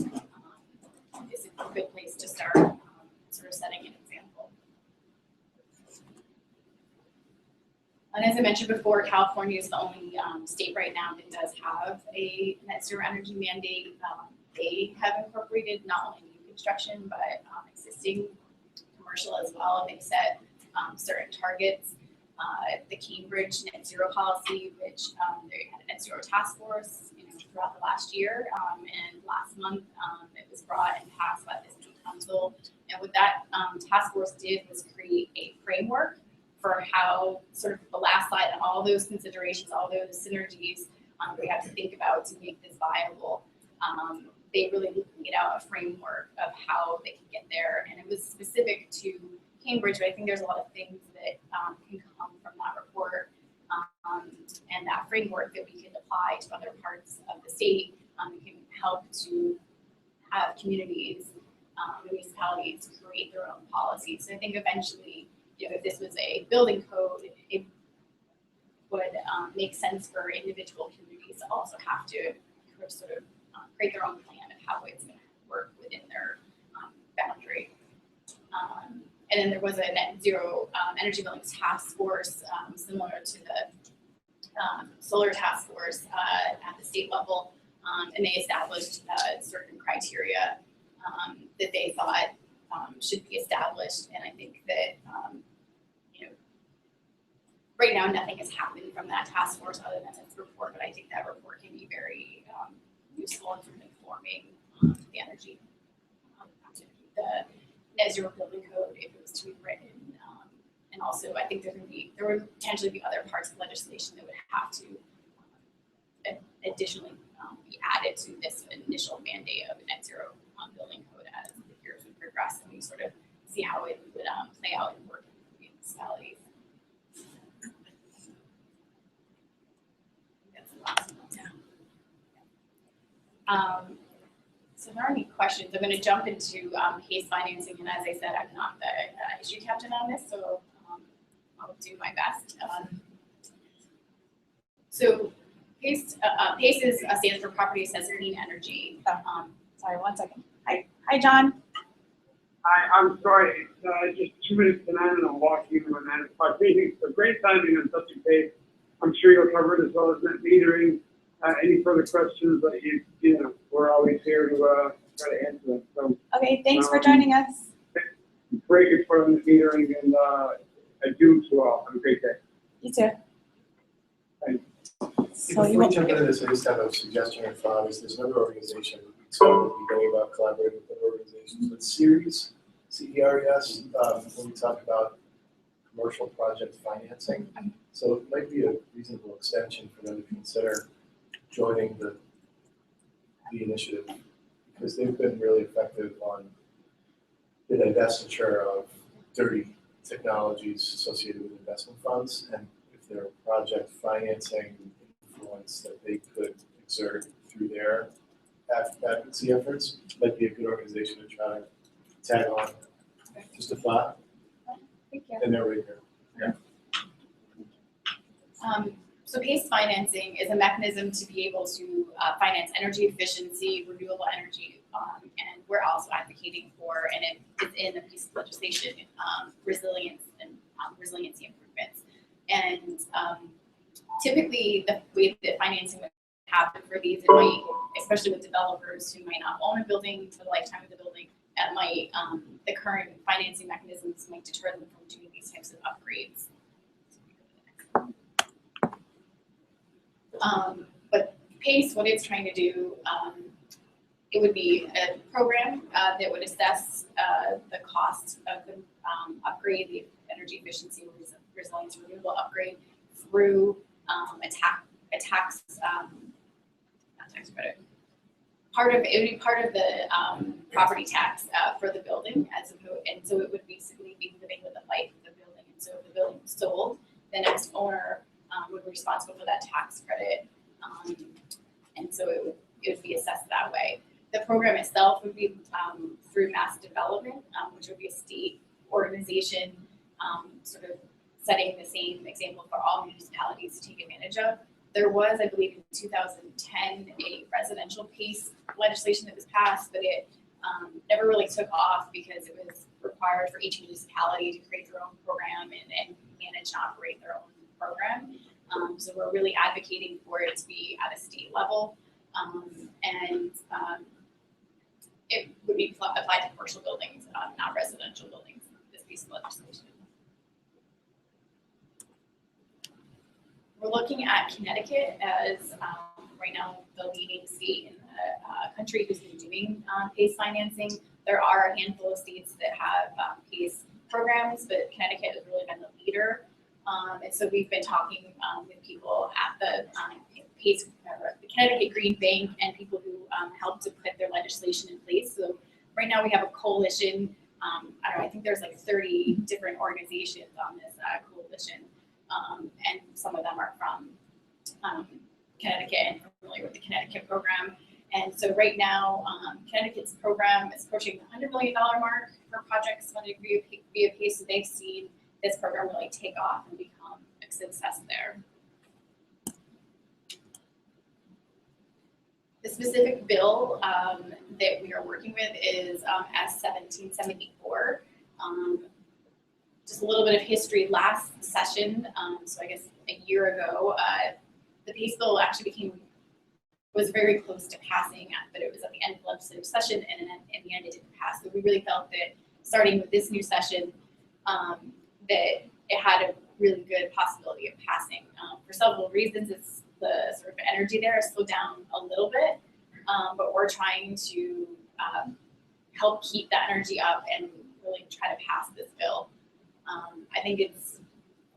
is a good place to start sort of setting an example. And as I mentioned before, California is the only state right now that does have a net zero energy mandate. They have incorporated not only new construction, but existing commercial as well. They set certain targets. The Cambridge net zero policy, which they had a net zero task force throughout the last year, and last month it was brought and passed by the city council. And what that task force did was create a framework for how sort of the last slide and all those considerations, all those synergies we have to think about to make this viable. They really laid out a framework of how they can get there, and it was specific to Cambridge, but I think there's a lot of things that can come from that report and that framework that we can apply to other parts of the state. Can help to have communities, municipalities create their own policies. So I think eventually, if this was a building code, it would make sense for individual communities to also have to sort of create their own plan of how it's going to work with within their boundary. And then there was a net zero energy buildings task force, similar to the solar task force at the state level, and they established certain criteria that they thought should be established. And I think that you know, right now nothing has happened from that task force other than its report, but I think that report can be very useful in sort of informing the energy, the net zero building code if it was to be written. And also, I think there would potentially be other parts of legislation that would have to additionally be added to this initial mandate of a net zero building code as the years would progress, and we sort of see how it would play out and work in municipalities. That's the last one. Yeah. So if there are any questions, I'm going to jump into case financing, and as I said, I'm not the issue captain on this, so I'll do my best. So PACE stands for Property Assessed Clean Energy. Sorry, 1 second. Hi, John. Hi, I'm sorry, it's just 2 minutes to 9 and I'm walking in my 9 o'clock meeting. So great timing on such a case. I'm sure you'll cover it as well as net metering. Any further questions that you know, we're always here to try to answer them. So Okay, thanks for joining us. great report on the metering, and I do as well. Have a great day. You too. Thanks. So you Before we jump into this, I just have a suggestion or thought. There's another organization, so we'll be going about collaborating with other organizations, but CERES, C-E-R-E-S, when we talk about commercial project financing. So it might be a reasonable extension for them to consider joining the initiative, because they've been really effective on the divestiture of dirty technologies associated with investment funds, and if there are project financing influence that they could exert through their advocacy efforts, might be a good organization to try to tag on. Just a thought. Thank you. And they're right here. So PACE financing is a mechanism to be able to finance energy efficiency, renewable energy, and we're also advocating for, and it's in a piece of legislation, resilience and resiliency improvements. And typically, the way that financing would happen for these, it might, especially with developers who might not own a building for the lifetime of the building, that might the current financing mechanisms might deter them from doing these types of upgrades. But PACE, what it's trying to do, it would be a program that would assess the cost of the upgrade, the energy efficiency, resilience, renewable upgrade through a tax, not tax credit. It would be part of the property tax for the building, and so it would basically be living with the life of the building. And so if the building was sold, the next owner would be responsible for that tax credit, and so it would be assessed that way. The program itself would be through Mass Development, which would be a state organization, sort of setting the same example for all municipalities to take advantage of. There was, I believe, in 2010, a residential PACE legislation that was passed, but it never really took off because it was required for each municipality to create their own program and manage and operate their own program. So we're really advocating for it to be at a state level, and it would be applied to commercial buildings, not residential buildings, this piece of legislation. We're looking at Connecticut as right now the leading state in the country who's been doing PACE financing. There are a handful of states that have PACE programs, but Connecticut has really been the leader. And so we've been talking with people at the PACE, the Connecticut Green Bank, and people who helped to put their legislation in place. So right now we have a coalition. I don't know, I think there's like 30 different organizations on this coalition. And some of them are from Connecticut and familiar with the Connecticut program. And so right now, Connecticut's program is approaching the $100 million mark for projects funded via PACE. So they've seen this program really take off and become a success there. The specific bill that we are working with is S 1774. Just a little bit of history. Last session, so I guess a year ago, the PACE bill actually was very close to passing, but it was at the end of legislative session, and then in the end it didn't pass. So we really felt that starting with this new session, that it had a really good possibility of passing for several reasons. It's the sort of energy there has slowed down a little bit, but we're trying to help keep that energy up and really try to pass this bill. I think it's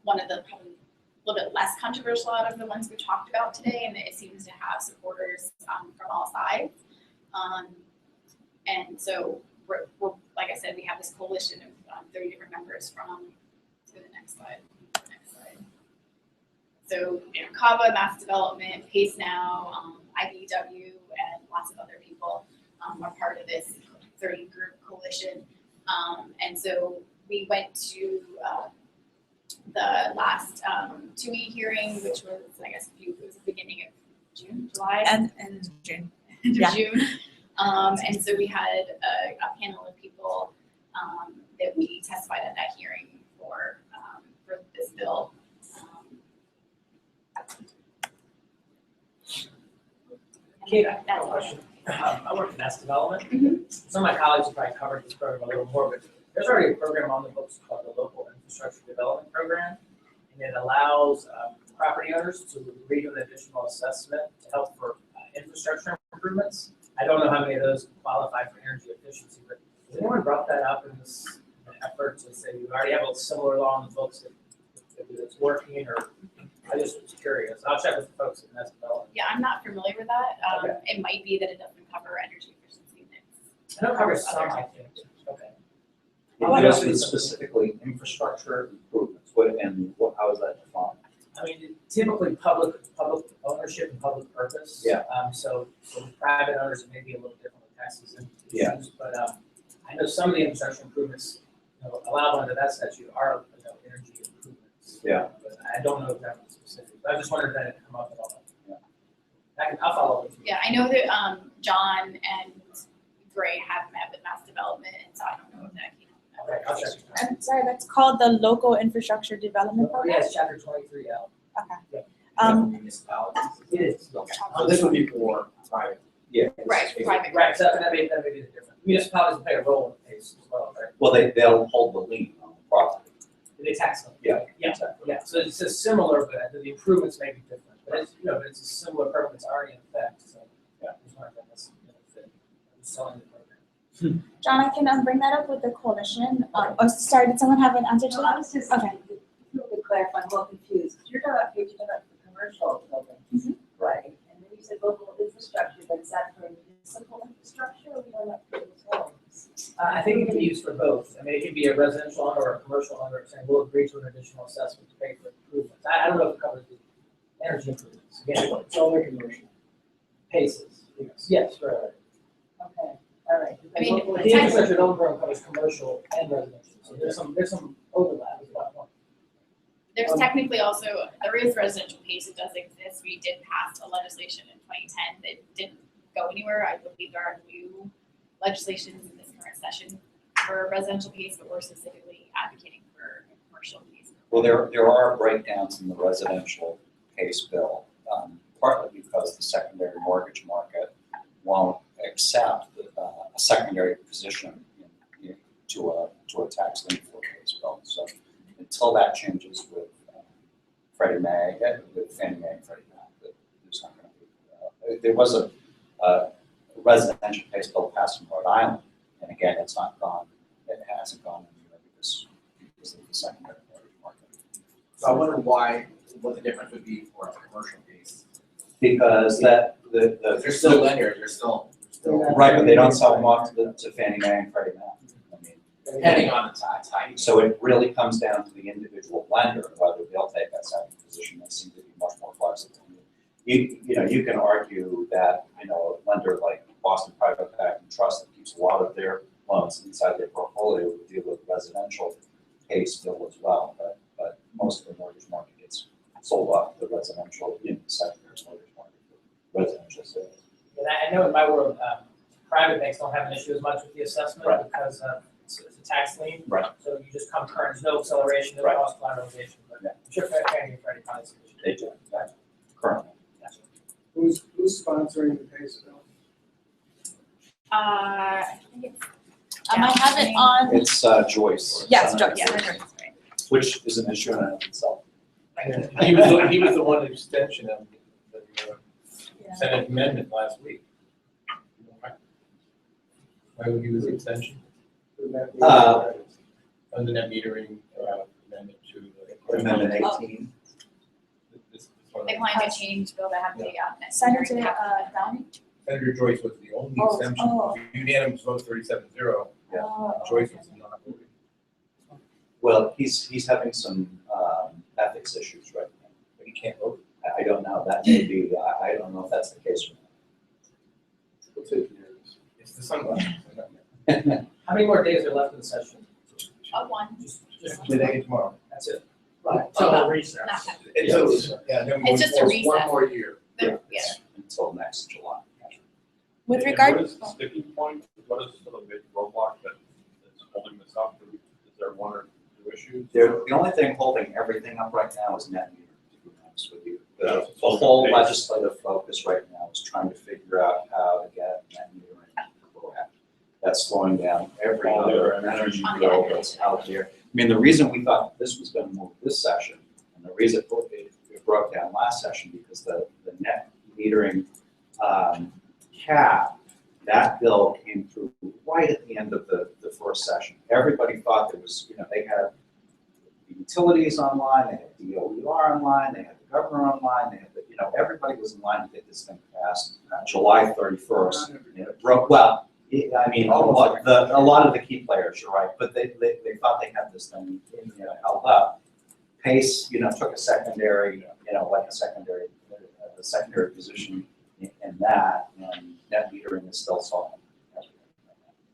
one of the probably a little bit less controversial out of the ones we talked about today, and it seems to have supporters from all sides. And so we're, like I said, we have this coalition of 30 different members from, to the next slide. So, CAVA, Mass Development, PACE Now, IBEW, and lots of other people are part of this 30 group coalition. And so we went to the last 2E hearing, which was, I guess, it was the beginning of June, July? And June. End of Yeah. June. And so we had a panel of people that we testified at that hearing for this bill. Kate, I have a question. I work in mass development. Some of my colleagues have probably covered this program a little more, but there's already a program on the books called the Local Infrastructure Development Program, and it allows property owners to agree to an additional assessment to help for infrastructure improvements. I don't know how many of those qualify for energy efficiency, but has anyone brought that up in this effort to say you already have a similar law on the books that it's working, or I just was curious. I'll check with the folks at Mass Development. Yeah, I'm not familiar with that. Okay. It might be that it doesn't cover energy efficiency. I know it covers some, I think. Okay. It's specifically infrastructure improvements, how is that defined? I mean, typically public ownership and public purpose. Yeah. So private owners, it may be a little different with taxes and Yeah. issues, but I know some of the infrastructure improvements, allowed under that statute are, energy improvements. Yeah. But I don't know exactly specific, but I just wondered if that had come up at all. Yeah. I'll follow up with you. Yeah, I know that John and Gray have met with Mass Development, and so I don't know if that came up. Okay, I'll check. I'm sorry, that's called the Local Infrastructure Development Program? Yes, chapter 23L. Okay. Municipalities. It is. So this would be for private. Yeah. Right, private. Right, so that may be the difference. Municipalities play a role in the case as well, right? Well, they'll hold the lien on the property. They tax them. Yeah. Yeah, Exactly. yeah, so it's a similar, but the improvements may be different, but it's, but it's a similar program that's already in effect, so. Yeah. It's not that that's, selling the program. John, I can bring that up with the coalition. Sorry, did someone have an answer to So that? I was just, Okay. to clarify, I'm a little confused. You're talking about, the commercial buildings, right? And then you said local infrastructure, but is that for municipal infrastructure or we don't have for homes? I think it can be used for both. I mean, it can be a residential owner or a commercial owner saying, we'll agree to an additional assessment to pay for improvements. I don't know if it covers the energy improvements. Again, it's only commercial. Paces, yes, right. Okay, all right. I mean, But the infrastructure development program covers commercial and residential, so there's some overlap is what I want. There's technically also, there is residential PACE, it does exist. We did pass a legislation in 2010 that didn't go anywhere. I believe there are new legislations in this current session for residential PACE, but we're specifically advocating for commercial PACE. Well, there are breakdowns in the residential case bill, partly because the secondary mortgage market won't accept a secondary position to a tax lien for case bill. So until that changes with Freddie Mae, with Fannie Mae and Freddie Mac, there's not going to be. There was a residential case bill passed in Rhode Island, and again, it's not gone. It hasn't gone anywhere because of the secondary mortgage market. So I wonder what the difference would be for a commercial case. Because They're still lenders, they're still. right, but they don't sell them off to Fannie Mae and Freddie Mac. I mean, Depending on the type. so it really comes down to the individual lender and whether they'll take that second position. They seem to be much more flexible. You can argue that a lender like Boston Private Bank and Trust that keeps a lot of their loans inside their portfolio would deal with residential case bill as well, but most of the mortgage market gets sold off the residential in the secondary mortgage market for residential sales. And I know in my world, private banks don't have an issue as much with the assessment Right. because it's a tax lien. Right. So you just come current, there's no acceleration, no Right. cost collateralization. But Yeah. I'm sure Fannie and Freddie probably see the issue. They do, exactly. Currently. Who's sponsoring the PACE bill? I think it's, I have it on, It's Joyce. yes, Senator Joyce, Joyce, right. Which is an issue in and of itself. He was the one extension of the Yeah. Senate amendment last week. Why would he was the extension? Would that be- Under that metering amendment to the. Amendment 18. This one. The climate change bill that had the, Senator Downey? Senator Joyce was the only Oh, exemption. oh. Unanimous vote 37-0. Yeah. Joyce was not voting. Well, he's having some ethics issues right now. But he can't vote. I don't know, that may be, I don't know if that's the case or We'll take yours. It's the sunglasses. not. How many more days are left in the session? one. Just Today and tomorrow. that's it. Right, Oh, so no. recess. Not Until, yeah, then we It's go just a for recess. one more year. Yeah. Until next July. With And regard. What is the sticking point? What is sort of the roadblock that is holding this up? Is there one or two issues? The only thing holding everything up right now is net metering, to be honest with you. The whole legislative focus right now is trying to figure out how to get net metering correct. That's slowing down every All the other other energy energy. bill that's out there. I mean, the reason we thought this was gonna move this session, and the reason it broke down last session, because the net metering cap, that bill came through right at the end of the first session. Everybody thought there was, they had the utilities online, they had DOER online, they had the governor online, they had everybody was in line to get this thing passed July 31st. And it broke, well, I mean, a lot of the key players, you're right, but they thought they had this thing, held up. PACE, took a secondary, a secondary position in that, and net metering is still solving.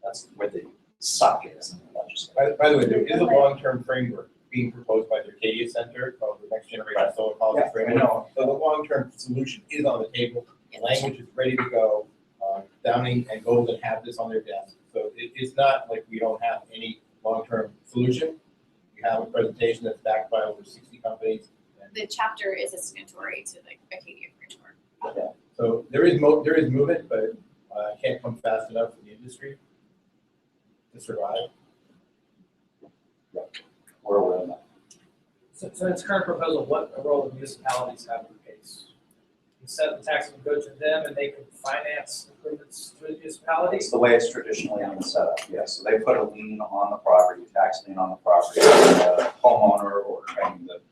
That's where the suck is in the legislature. By the way, there is a long-term framework being proposed by the Arcadia Center called the Next Generation Solar Policy Yeah, I Framework. know. So the long-term solution is on the table, the language is ready to go. Downing and Golden have this on their desk. So it's not like we don't have any long-term solution. We have a presentation that's backed by over 60 companies. The chapter is a signatory to the Acadia framework. So there is movement, but it can't come fast enough for the industry to survive. Where we're in that. So in its current proposal, what role do municipalities have in the case? You said the tax would go to them and they could finance improvements through the municipality? It's the way it's traditionally been set up, yes. So they put a lien on the property, tax lien on the property. The homeowner or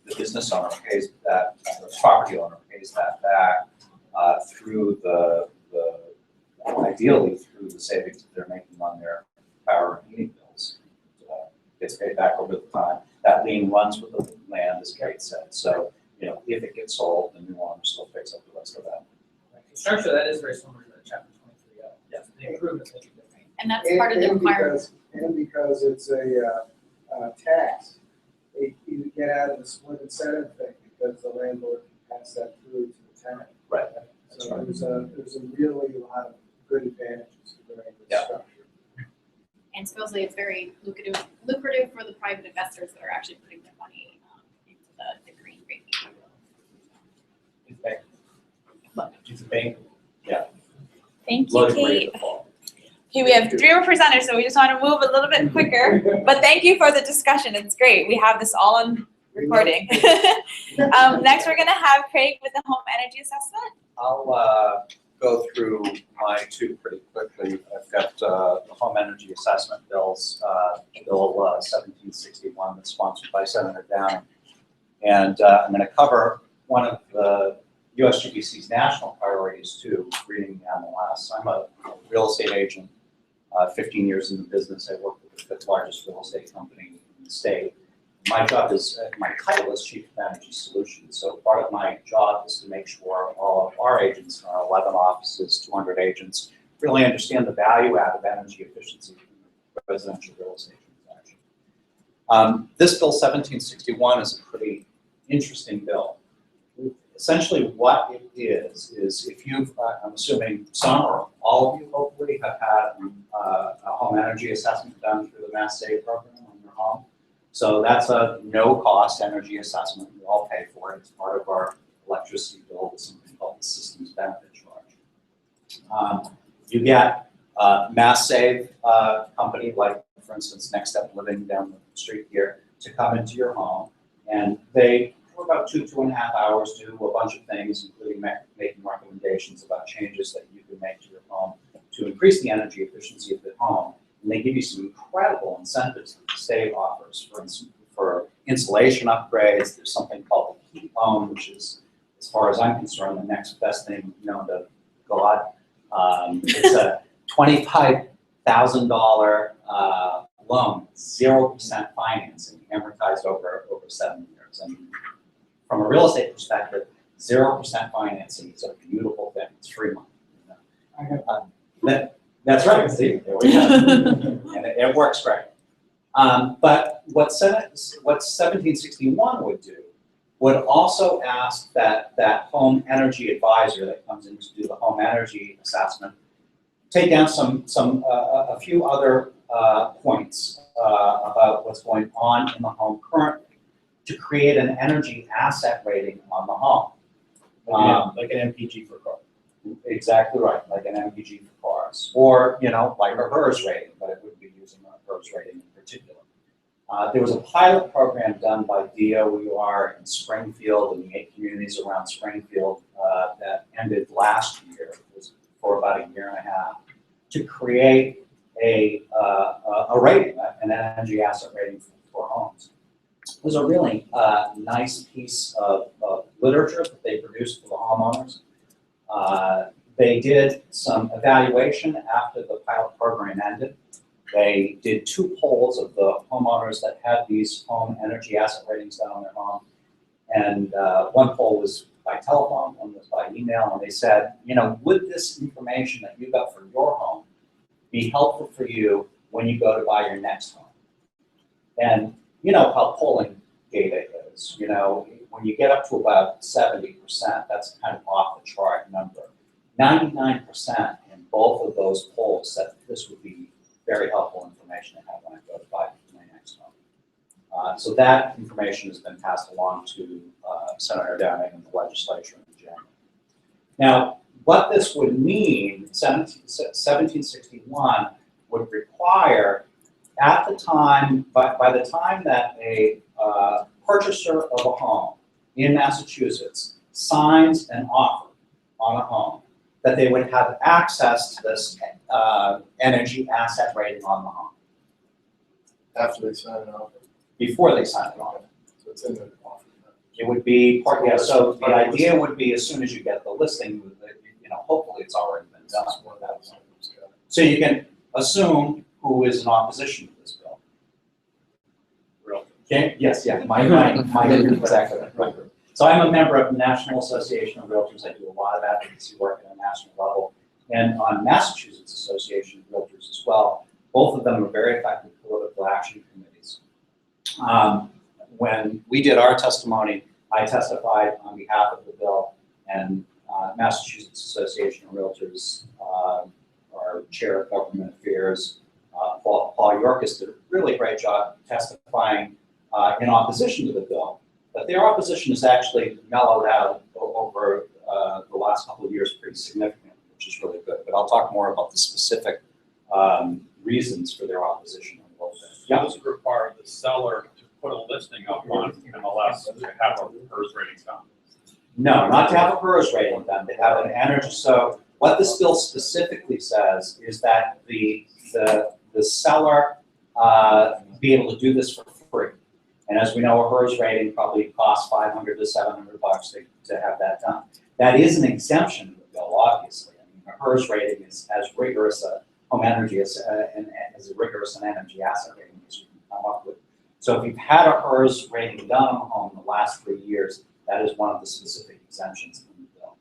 the business owner pays that, the property owner pays that back through ideally through the savings that they're making on their power and heating bills. Gets paid back over the time. That lien runs with the land, as Kate said. So, if it gets sold, the new owner still picks up the rest of that. Structure, that is very similar to the chapter 23. Yeah. The improvements that you've been making. And that's part of the requirement. And because it's a tax, you get out of the split incentive thing because the landlord can pass that through to the tenant. Right. So there's a really lot of good advantages to doing this Yeah. structure. And supposedly it's very lucrative for the private investors that are actually putting their money into the green rating. It's bank. It's a bank. Thank you, Loaded rate Kate. of default. Okay, we have 3 more presenters, so we just want to move a little bit quicker. But thank you for the discussion. It's great. We have this all on recording. Next, we're going to have Craig with the home energy assessment. I'll go through my two pretty quickly. I've got the home energy assessment bills, Bill 1761 that's sponsored by Senator Downing. And I'm going to cover one of the USGBC's national priorities too, reading the MLS. I'm a real estate agent, 15 years in the business. I work with the 5th largest real estate company in the state. My job is, my title is Chief of Energy Solutions. So part of my job is to make sure all of our agents, our 11 offices, 200 agents, really understand the value add of energy efficiency in residential real estate transaction. This bill 1761 is a pretty interesting bill. essentially what it is if you've, I'm assuming some or all of you hopefully have had a home energy assessment done through the Mass Save program on your home. So that's a no-cost energy assessment. We all pay for it. It's part of our electricity bill with something called the Systems Benefit Charge. You get Mass Save company, like for instance, Next Step Living down the street here, to come into your home, and they, for about 2.5 hours, do a bunch of things, including making recommendations about changes that you can make to your home to increase the energy efficiency of the home. And they give you some incredible incentives that the state offers. For instance, for insulation upgrades, there's something called the heat loan, which is, as far as I'm concerned, the next best thing known to God. It's a $25,000 loan, 0% financing, amortized over 7 years. And from a real estate perspective, 0% financing is a beautiful thing. It's free money. That's right, Steve. There we go. And it works great. But what 1761 would do would also ask that home energy advisor that comes in to do the home energy assessment take down a few other points about what's going on in the home currently to create an energy asset rating on the home. Like an MPG for cars. Exactly right, like an MPG for cars, or like a HERS rating, but it would be using a HERS rating in particular. There was a pilot program done by DOER in Springfield and the 8 communities around Springfield that ended last year. It was for about 1.5 years to create a rating, an energy asset rating for homes. It was a really nice piece of literature that they produced for the homeowners. They did some evaluation after the pilot program ended. They did 2 polls of the homeowners that had these home energy asset ratings done on their home. And one poll was by telephone, one was by email, and they said, would this information that you got for your home be helpful for you when you go to buy your next home? And you know how polling data is, when you get up to about 70%, that's kind of off the chart number. 99% in both of those polls said this would be very helpful information to have when I go to buy my next home. So that information has been passed along to Senator Downing and the legislature in general. Now, what this would mean, 1761 would require, at the time, by the time that a purchaser of a home in Massachusetts signs an offer on a home, that they would have access to this energy asset rating on the home. After they sign it off. Before they sign it off. So it's in the offer. It would be part, yeah, so the idea would be as soon as you get the listing, hopefully it's already been done. So you can assume who is in opposition to this bill. Okay, yes, yeah, my exactly, right. So I'm a member of the National Association of Realtors. I do a lot of advocacy work at a national level, and on Massachusetts Association of Realtors as well. Both of them are very effective political action committees. When we did our testimony, I testified on behalf of the bill, and Massachusetts Association of Realtors, our chair of government affairs, Paul Yorkis, did a really great job testifying in opposition to the bill. But their opposition has actually mellowed out over the last couple of years pretty significantly, which is really good. But I'll talk more about the specific reasons for their opposition in a little bit. So does it require the seller to put a listing up on MLS to have a HERS rating done? No, not to have a HERS rating done, to have an energy. So what this bill specifically says is that the seller be able to do this for free. And as we know, a HERS rating probably costs $500 to $700 to have that done. That is an exemption to the bill, obviously. I mean, a HERS rating is as rigorous a home energy as rigorous an energy asset rating as you can come up with. So if you've had a HERS rating done on a home in the last 3 years, that is one of the specific exemptions in the bill.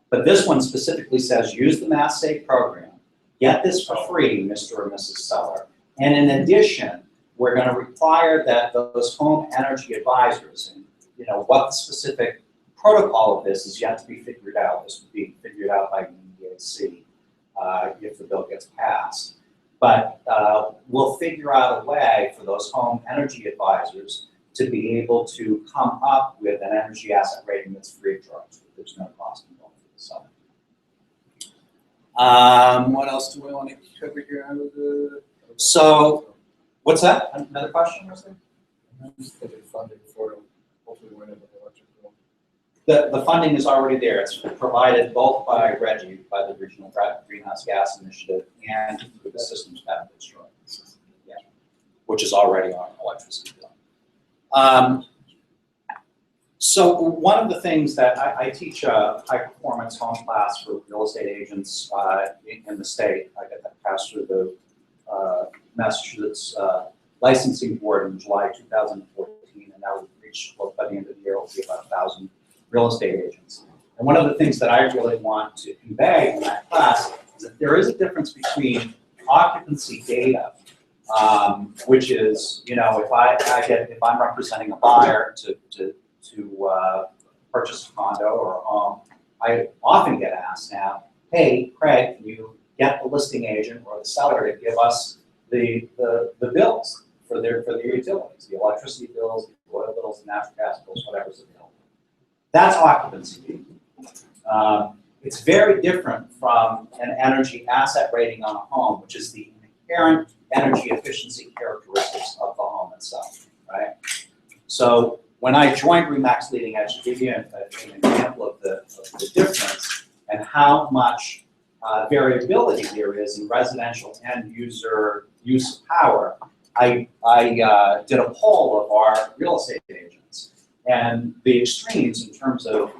But this one specifically says use the Mass Save program, get this for free, Mr. or Mrs. Seller, and in addition, we're going to require that those home energy advisors, and what the specific protocol of this is yet to be figured out. This will be figured out by the EAC if the bill gets passed. But we'll figure out a way for those home energy advisors to be able to come up with an energy asset rating that's free of charge. There's no cost involved for the summit. What else do we want to cover here out of the? So, what's that? Another question, was there? Just thinking funding for, hopefully we're in the electric bill. The funding is already there. It's provided both by RGGI, by the Regional Greenhouse Gas Initiative, and through the Systems Benefits Program, yeah, which is already on electricity bill. So one of the things that I teach a high-performance home class for real estate agents in the state. I got that passed through the Massachusetts Licensing Board in July 2014, and now we've reached, well, by the end of the year, it'll be about 1,000 real estate agents. And one of the things that I really want to convey in that class is that there is a difference between occupancy data, which is, you know, if I'm representing a buyer to purchase a condo or a home, I often get asked now, hey, Craig, can you get the listing agent or the seller to give us the bills for their utilities, the electricity bills, the oil bills, the natural gas bills, whatever's available. That's occupancy. It's very different from an energy asset rating on a home, which is the inherent energy efficiency characteristics of the home itself, right? So when I joined RE/MAX Leading Edge, to give you an example of the difference and how much variability there is in residential end user use of power, I did a poll of our real estate agents. And the extremes in terms of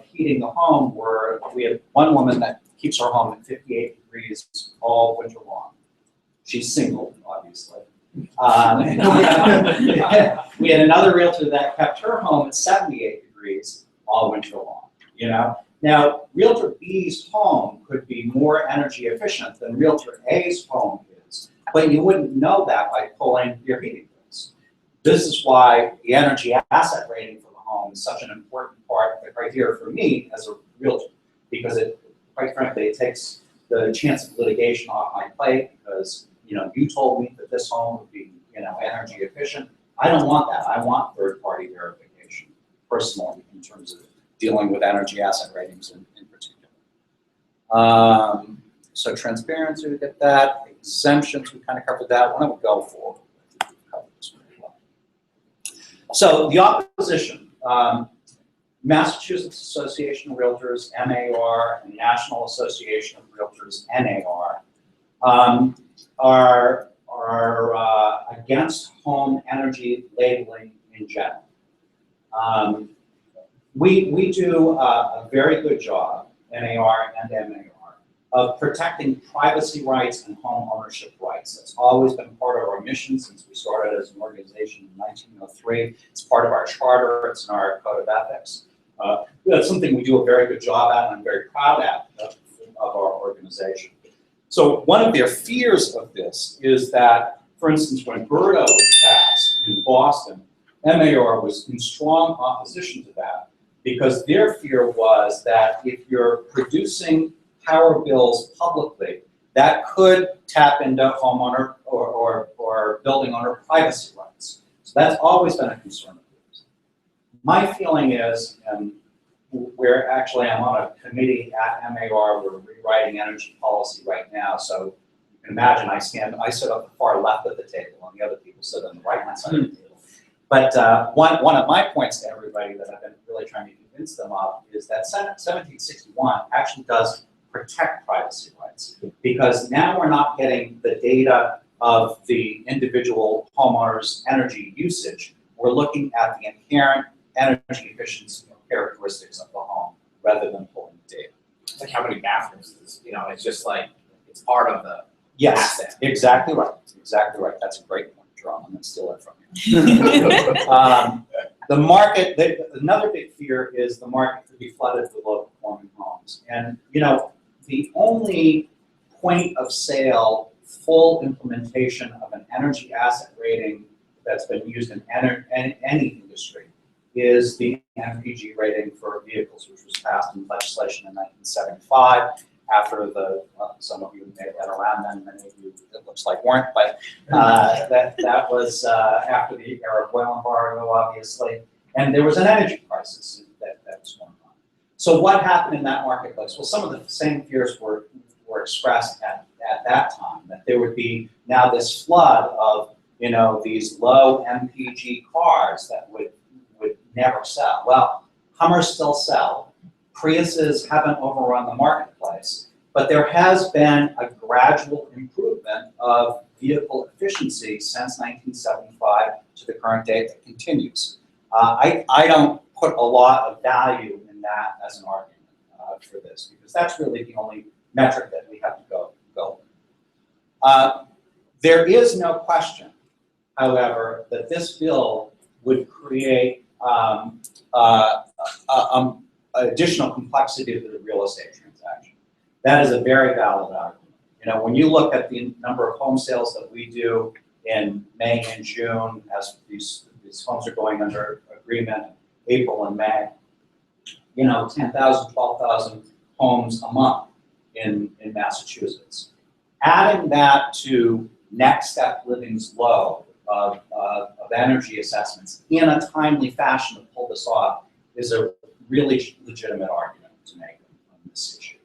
heating the home were, we had one woman that keeps her home at 58 degrees all winter long. She's single, obviously. We had another realtor that kept her home at 78 degrees all winter long, you know? Now, Realtor B's home could be more energy efficient than Realtor A's home is, but you wouldn't know that by pulling your heating bills. This is why the energy asset rating for the home is such an important part of the criteria for me as a realtor, because it, quite frankly, it takes the chance of litigation off my plate, because, you know, you told me that this home would be, you know, energy efficient. I don't want that. I want third-party verification, personally, in terms of dealing with energy asset ratings in particular. So transparency, we get that. Exemptions, we kind of covered that. Why don't we go forward? So the opposition, Massachusetts Association of Realtors, MAR, and National Association of Realtors, NAR, are against home energy labeling in general. We do a very good job, NAR and MAR, of protecting privacy rights and home ownership rights. That's always been part of our mission since we started as an organization in 1903. It's part of our charter, it's in our code of ethics. That's something we do a very good job at, and I'm very proud of our organization. So one of their fears of this is that, for instance, when BERDA was passed in Boston, MAR was in strong opposition to that, because their fear was that if you're producing power bills publicly, that could tap into homeowner or building owner privacy rights. So that's always been a concern of theirs. My feeling is, and we're actually, I'm on a committee at MAR, we're rewriting energy policy right now, so you can imagine I sit on the far left of the table, and the other people sit on the right-hand side of the table. But one of my points to everybody that I've been really trying to convince them of is that 1761 actually does protect privacy rights, because now we're not getting the data of the individual homeowner's energy usage. We're looking at the inherent energy efficiency characteristics of the home rather than pulling the data. Like how many bathrooms is, you know, it's just like, it's part of the asset. Exactly right. Exactly right. That's a great point, Jerome. I'm going to steal it from you. The market, another big fear is the market could be flooded with low-performing homes. And, you know, the only point of sale full implementation of an energy asset rating that's been used in any industry is the MPG rating for vehicles, which was passed in legislation in 1975 after some of you may have been around then, many of you it looks like weren't, but that was after the era of oil embargo, obviously. And there was an energy crisis that was going on. So what happened in that marketplace? Well, some of the same fears were expressed at that time, that there would be now this flood of these low MPG cars that would never sell. Well, Hummers still sell. Priuses haven't overrun the marketplace, but there has been a gradual improvement of vehicle efficiency since 1975 to the current date that continues. I don't put a lot of value in that as an argument for this, because that's really the only metric that we have to go with. There is no question, however, that this bill would create additional complexity to the real estate transaction. That is a very valid argument. When you look at the number of home sales that we do in May and June, as these homes are going under agreement, April and May, 10,000, 12,000 homes a month in Massachusetts. Adding that to Next Step Living's load of energy assessments in a timely fashion to pull this off is a really legitimate argument to make on this issue.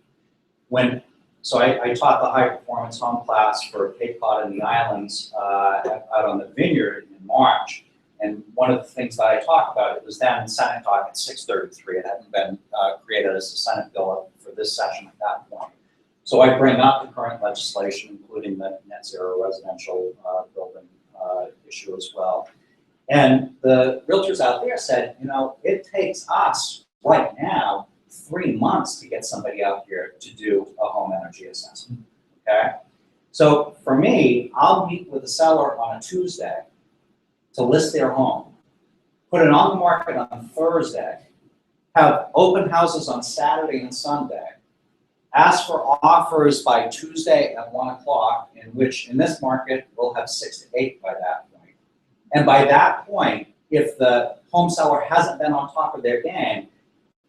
So I taught the high performance home class for Cape Cod and the Islands out on the Vineyard in March. And one of the things that I talked about, it was then Senate talk at 633. It hadn't been created as a Senate bill for this session at that point. So I bring up the current legislation, including the net zero residential building issue as well. And the realtors out there said, it takes us right now 3 months to get somebody out here to do a home energy assessment, okay? So for me, I'll meet with a seller on a Tuesday to list their home, put it on the market on Thursday, have open houses on Saturday and Sunday, ask for offers by Tuesday at 1 o'clock, in which in this market we'll have 6 to 8 by that point. And by that point, if the home seller hasn't been on top of their game,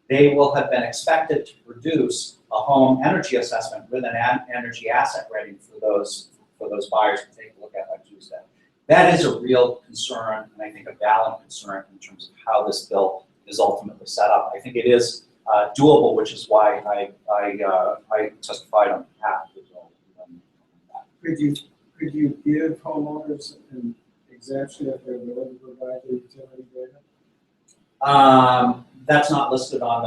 they will have been expected to produce a home energy assessment with an energy asset rating for those buyers to take a look at by Tuesday. That is a real concern, and I think a valid concern in terms of how this bill is ultimately set up. I think it is doable, which is why I testified on behalf of the bill. Could you give homeowners an exemption if they're willing to provide the utility data? That's not listed on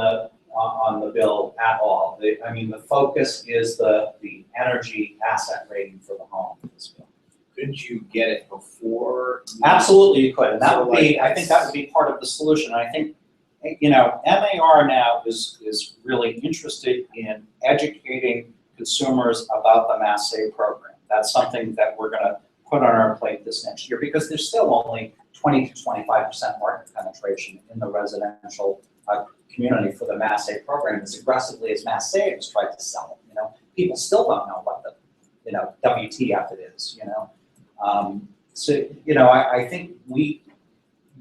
the bill at all. The focus is the energy asset rating for the home in this bill. Couldn't you get it before? Absolutely, you could, and that would be. I think that would be part of the solution. And I think, MAR now is really interested in educating consumers about the Mass Save program. That's something that we're going to put on our plate this next year, because there's still only 20 to 25% market penetration in the residential community for the Mass Save program. As aggressively as Mass Save has tried to sell it, people still don't know what the WTF it is. I think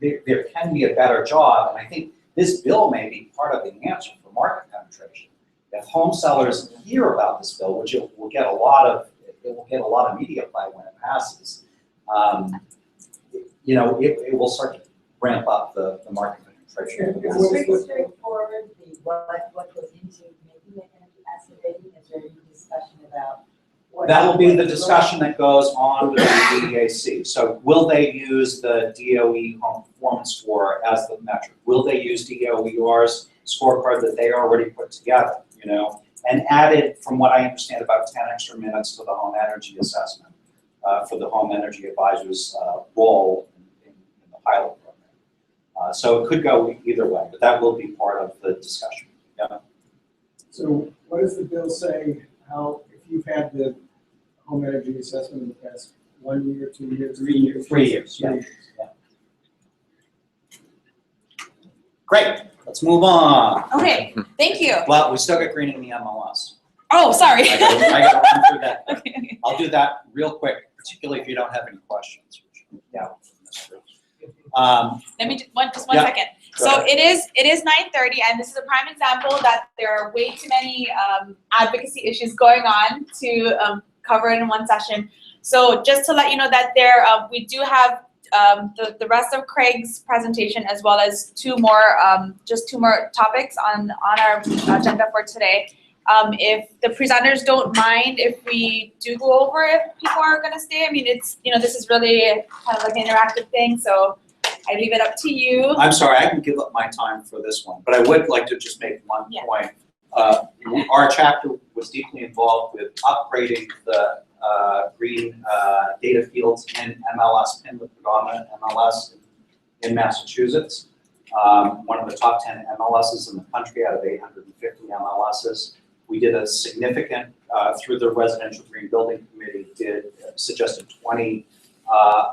there can be a better job, and I think this bill may be part of the answer for market penetration. If home sellers hear about this bill, which it will get a lot of media play when it passes, it will start to ramp up the market penetration. It's pretty straightforward, what goes into making an energy asset rating. Is there any discussion about what? That will be the discussion that goes on with the DEAC. So will they use the DOE home performance score as the metric? Will they use DOER's scorecard that they already put together, and added, from what I understand, about 10 extra minutes to the home energy assessment for the home energy advisor's role in the pilot program. So it could go either way, but that will be part of the discussion. Yeah. So what does the bill say, how, if you've had the home energy assessment in the past 1 year, 2 years, 3 years? 3 years, yeah. Great, let's move on. Okay, thank you. Well, we still got greening the MLS. Oh, sorry. I gotta run through that. Okay. I'll do that real quick, particularly if you don't have any questions. Yeah. Let me just one Yeah. second. So it is 9:30, and this is a prime example that there are way too many advocacy issues going on to cover in one session. So just to let you know that we do have the rest of Craig's presentation as well as two more topics on our agenda for today. If the presenters don't mind, if we do go over, if people are going to stay, I mean, it's this is really kind of like an interactive thing, so I leave it up to you. I'm sorry, I can give up my time for this one, but I would like to just make one point. Our chapter was deeply involved with upgrading the green data fields in MLS, in the predominant MLS in Massachusetts. One of the top 10 MLSs in the country out of 850 MLSs. We did a significant, through the Residential Green Building Committee, suggested 20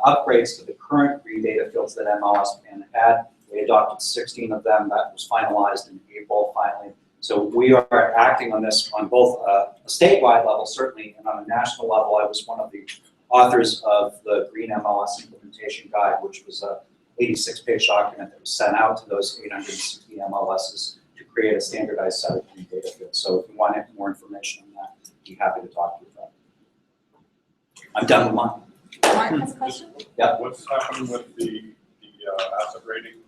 upgrades to the current green data fields that MLS Plan had. We adopted 16 of them. That was finalized in April finally. So we are acting on this on both a statewide level, certainly, and on a national level. I was one of the authors of the Green MLS Implementation Guide, which was a 86-page document that was sent out to those 860 MLSs to create a standardized set of green data fields. So if you want more information on that, I'd be happy to talk to you about it. I'm done with mine. Mark has a question? Yeah. What's happening with the asset rating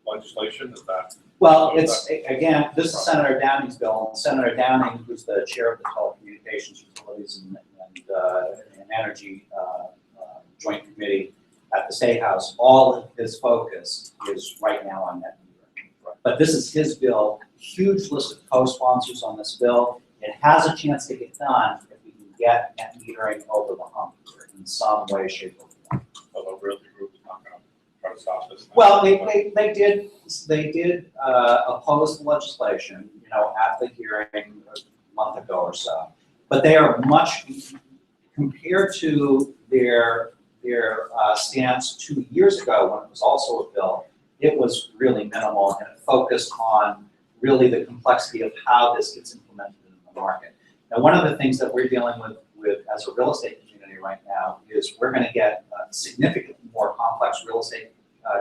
legislation? Is that? Well, it's, again, this is Senator Downing's bill, and Senator Downing, who's the chair of the Telecommunications, Utilities, and Energy Joint Committee at the State House, all of his focus is right now on net metering. But this is his bill, huge list of co-sponsors on this bill. It has a chance to get done if we can get net metering over the hump in some way, shape, or form. Although Realty Group is not going to try to stop this. Well, they did oppose the legislation, at the hearing a month ago or so. But they are much, compared to their stance 2 years ago when it was also a bill, it was really minimal, and it focused on really the complexity of how this gets implemented in the market. Now, one of the things that we're dealing with as a real estate community right now is we're going to get a significantly more complex real estate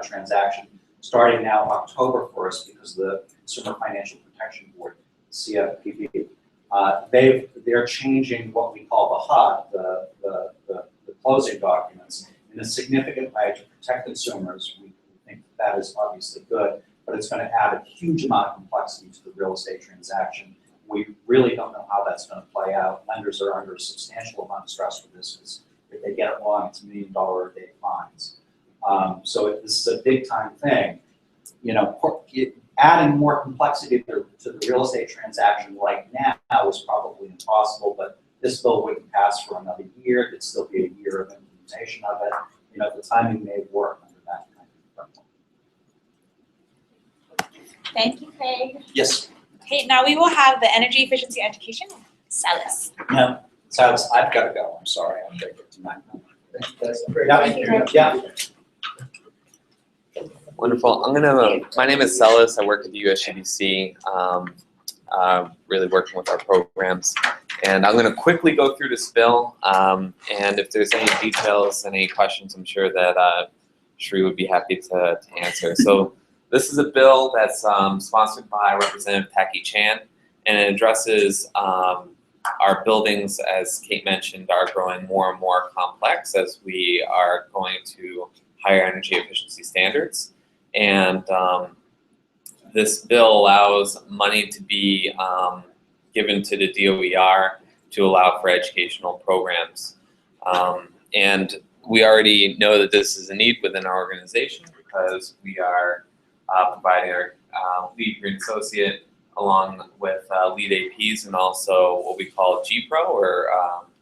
transaction starting now October 1st because the Consumer Financial Protection Board, CFPB, they're changing what we call the HUD, the closing documents, in a significant way to protect consumers. We think that is obviously good, but it's going to add a huge amount of complexity to the real estate transaction. We really don't know how that's going to play out. Lenders are under a substantial amount of stress with this because if they get it wrong, it's $1 million a day fines. So this is a big time thing. Adding more complexity to the real estate transaction right now is probably impossible, but this bill wouldn't pass for another year. It'd still be a year of implementation of it. The timing may work under that kind of framework. Thank you, Craig. Yes. Okay, now we will have the energy efficiency education. Salas. No, Silas, I've got to go. I'm sorry. I'm going to get tonight. That's great. Yeah. Wonderful. My name is Celis. I work at the USGBC, really working with our programs. And I'm going to quickly go through this bill. And if there's any details, any questions, I'm sure that Shri would be happy to answer. So this is a bill that's sponsored by Representative Taki Chan, and it addresses our buildings, as Kate mentioned, are growing more and more complex as we are going to higher energy efficiency standards. And this bill allows money to be given to the DOER to allow for educational programs. And we already know that this is a need within our organization because we are providing our lead green associate along with lead APs and also what we call GPRO or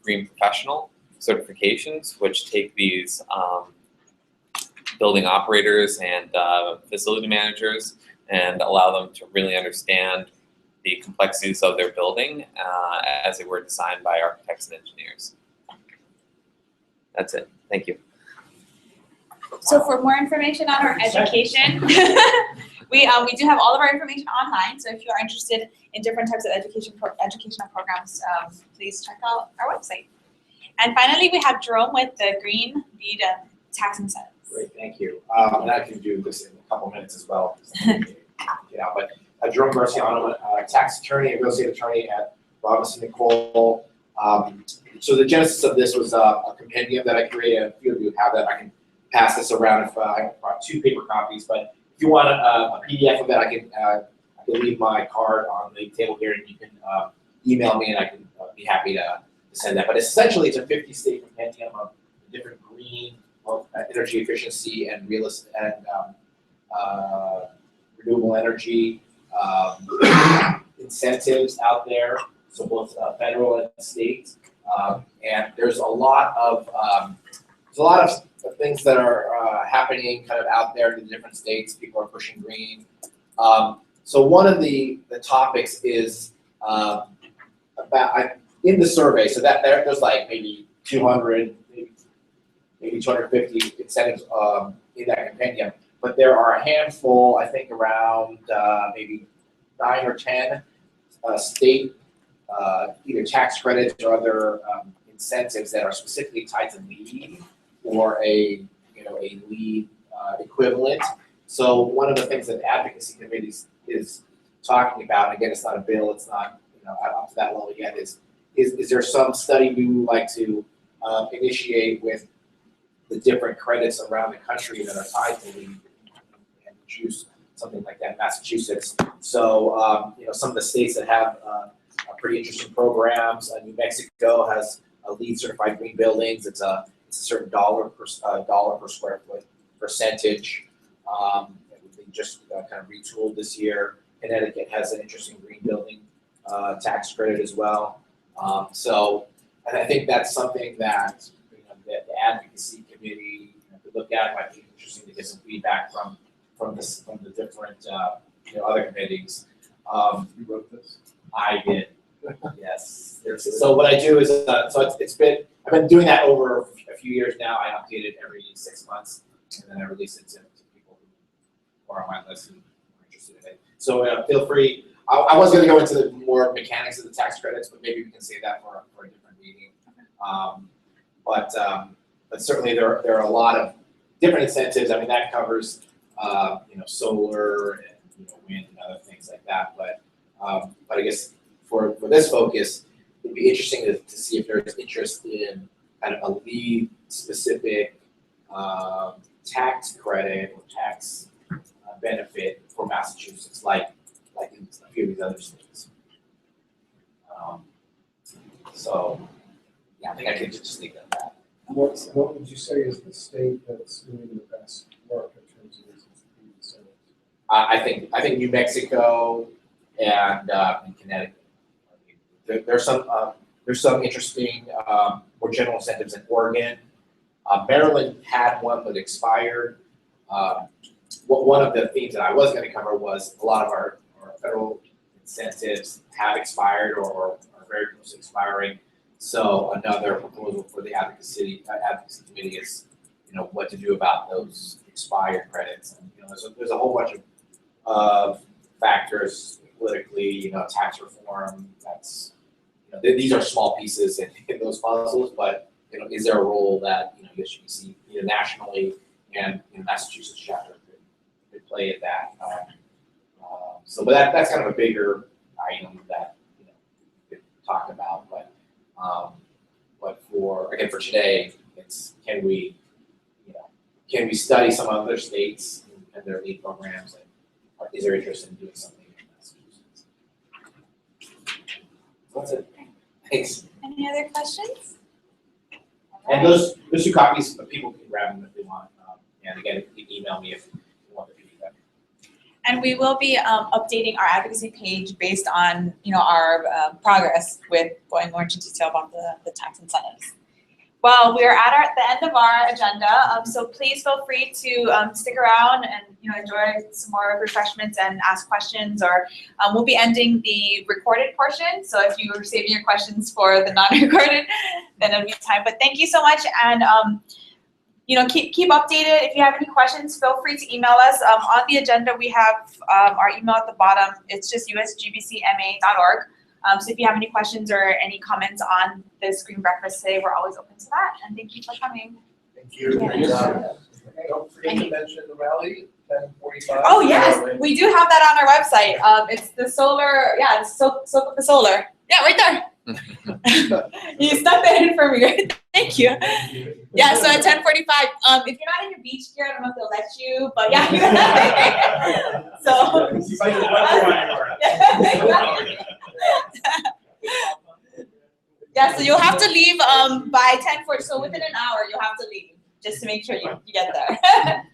green professional certifications, which take these building operators and facility managers and allow them to really understand the complexities of their building as they were designed by architects and engineers. That's it. Thank you. So for more information on our education, we do have all of our information online. So if you are interested in different types of educational programs, please check out our website. And finally, we have Jerome with the Green Deed Tax Incentives. Great, thank you. And I can do this in a couple minutes as well. Get out, but Jerome Garciano, tax attorney and real estate attorney at Robinson & Cole. So the genesis of this was a compendium that I created. A few of you have that. I can pass this around if I brought 2 paper copies. But if you want a PDF of it, I can leave my card on the table here, and you can email me, and I can be happy to send that. But essentially, it's a 50-state compendium of different green, energy efficiency and real estate and renewable energy incentives out there. So both federal and state. And there's a lot of things that are happening kind of out there in the different states. People are pushing green. So one of the topics is about in the survey. So that there's like maybe 200, maybe 250 incentives in that compendium. But there are a handful, I think around maybe 9 or 10 state either tax credits or other incentives that are specifically tied to LEED or a LEED equivalent. So one of the things that the advocacy committee is talking about, and again, it's not a bill, it's not up to that level yet, is there some study we would like to initiate with the different credits around the country that are tied to LEED, and choose something like that in Massachusetts. So some of the states that have pretty interesting programs. New Mexico has LEED certified green buildings. It's a certain dollar per square foot percentage. They just kind of retooled this year. Connecticut has an interesting green building tax credit as well. And I think that's something that that the advocacy committee could look at. It might be interesting to get some feedback from the different other committees. You wrote this? I did. Yes. So what I do is I've been doing that over a few years now. I update it every 6 months, and then I release it to people who are on my list and are interested in it. So feel free. I was going to go into the more mechanics of the tax credits, but maybe we can save that for a different meeting. But certainly there are a lot of different incentives. I mean, that covers solar and wind and other things like that. But I guess for this focus, it'd be interesting to see if there's interest in kind of a LEED specific tax credit or tax benefit for Massachusetts, like in a few of these other states. I think I could just leave it at that. What would you say is the state that's doing the best work in terms of these incentives? I think New Mexico and Connecticut. There's some interesting more general incentives in Oregon. Maryland had one that expired. One of the themes that I was going to cover was a lot of our federal incentives have expired or are very close to expiring. So another proposal for the advocacy committee is, what to do about those expired credits. And there's a whole bunch of factors politically, tax reform. That's these are small pieces in those puzzles, but is there a role that USGBC either nationally and Massachusetts chapter could play at that? But that's kind of a bigger item that we could talk about. But for today, it's can we study some other states and their LEED programs, and is there interest in doing something in Massachusetts? That's it. Thanks. Any other questions? And those 2 copies, people can grab them if they want. And again, you can email me if you want the feedback. And we will be updating our advocacy page based on our progress with going more into detail about the tax incentives. Well, we are at the end of our agenda, so please feel free to stick around and enjoy some more refreshments and ask questions. Or we'll be ending the recorded portion. So if you were saving your questions for the non-recorded, then it'll be time. But thank you so much, and keep updated. If you have any questions, feel free to email us. On the agenda, we have our email at the bottom. It's just usgbcma.org. So if you have any questions or any comments on this green breakfast today, we're always open to that. And thank you for coming. Thank you. Don't forget to mention the rally, 10:45. Oh, yes, we do have that on our website. It's the solar, yeah, it's Soak Up the Solar. Yeah, right there. You stuck that in for me. Thank you. Yeah, so at 10:45, if you're not in your beach gear, I don't know if they'll let you, but yeah. So. Yeah, so you'll have to leave by 10:40. So within an hour, you'll have to leave just to make sure you get there.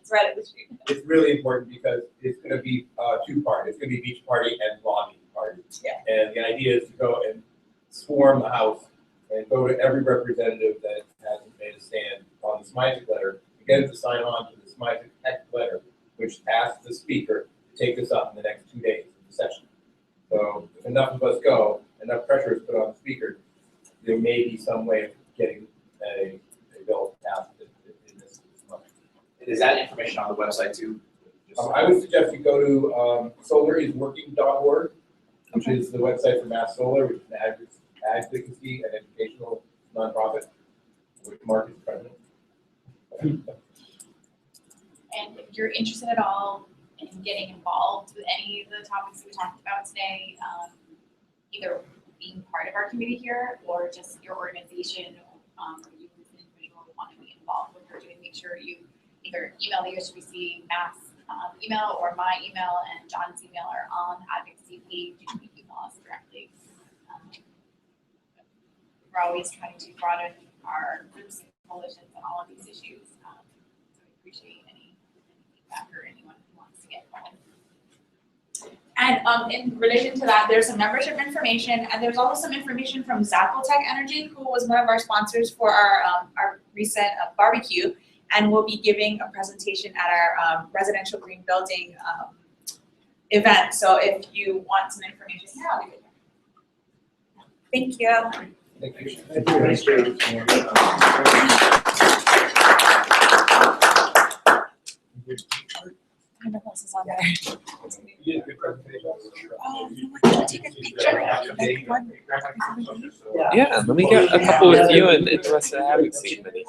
It's right at the street. It's really important because it's gonna be two-part. It's gonna be beach party and lobby party. Yeah. And the idea is to go and swarm the house and go to every representative that hasn't made a stand on the SMISAC letter, and get them to sign on to the SMISAC text letter, which asks the speaker to take this up in the next 2 days of the session. So if enough of us go, enough pressure is put on the speaker, there may be some way of getting a bill passed in this month. Is that information on the website too? I would suggest you go to solarisworking.org, which is the website for Mass Solar, which is an advocacy and educational nonprofit, which Mark is president. And if you're interested at all in getting involved with any of the topics we talked about today, either being part of our committee here or just your organization, or you as an individual want to be involved with what we're doing, make sure you either email the USGBC Mass email or my email and John's email are on the advocacy page. You can email us directly. We're always trying to broaden our groups and coalitions on all of these issues. So we appreciate any feedback or anyone who wants to get involved. And in relation to that, there's some membership information, and there's also some information from Zapotec Energy, who was one of our sponsors for our recent barbecue, and will be giving a presentation at our residential green building event. So if you want some information, yeah, I'll leave it there. Thank you. Thank you. I know what else is on there. You did a good presentation. Oh, you want to take a picture? Like one. Yeah, let me get a couple with you and the rest of the advocacy committee.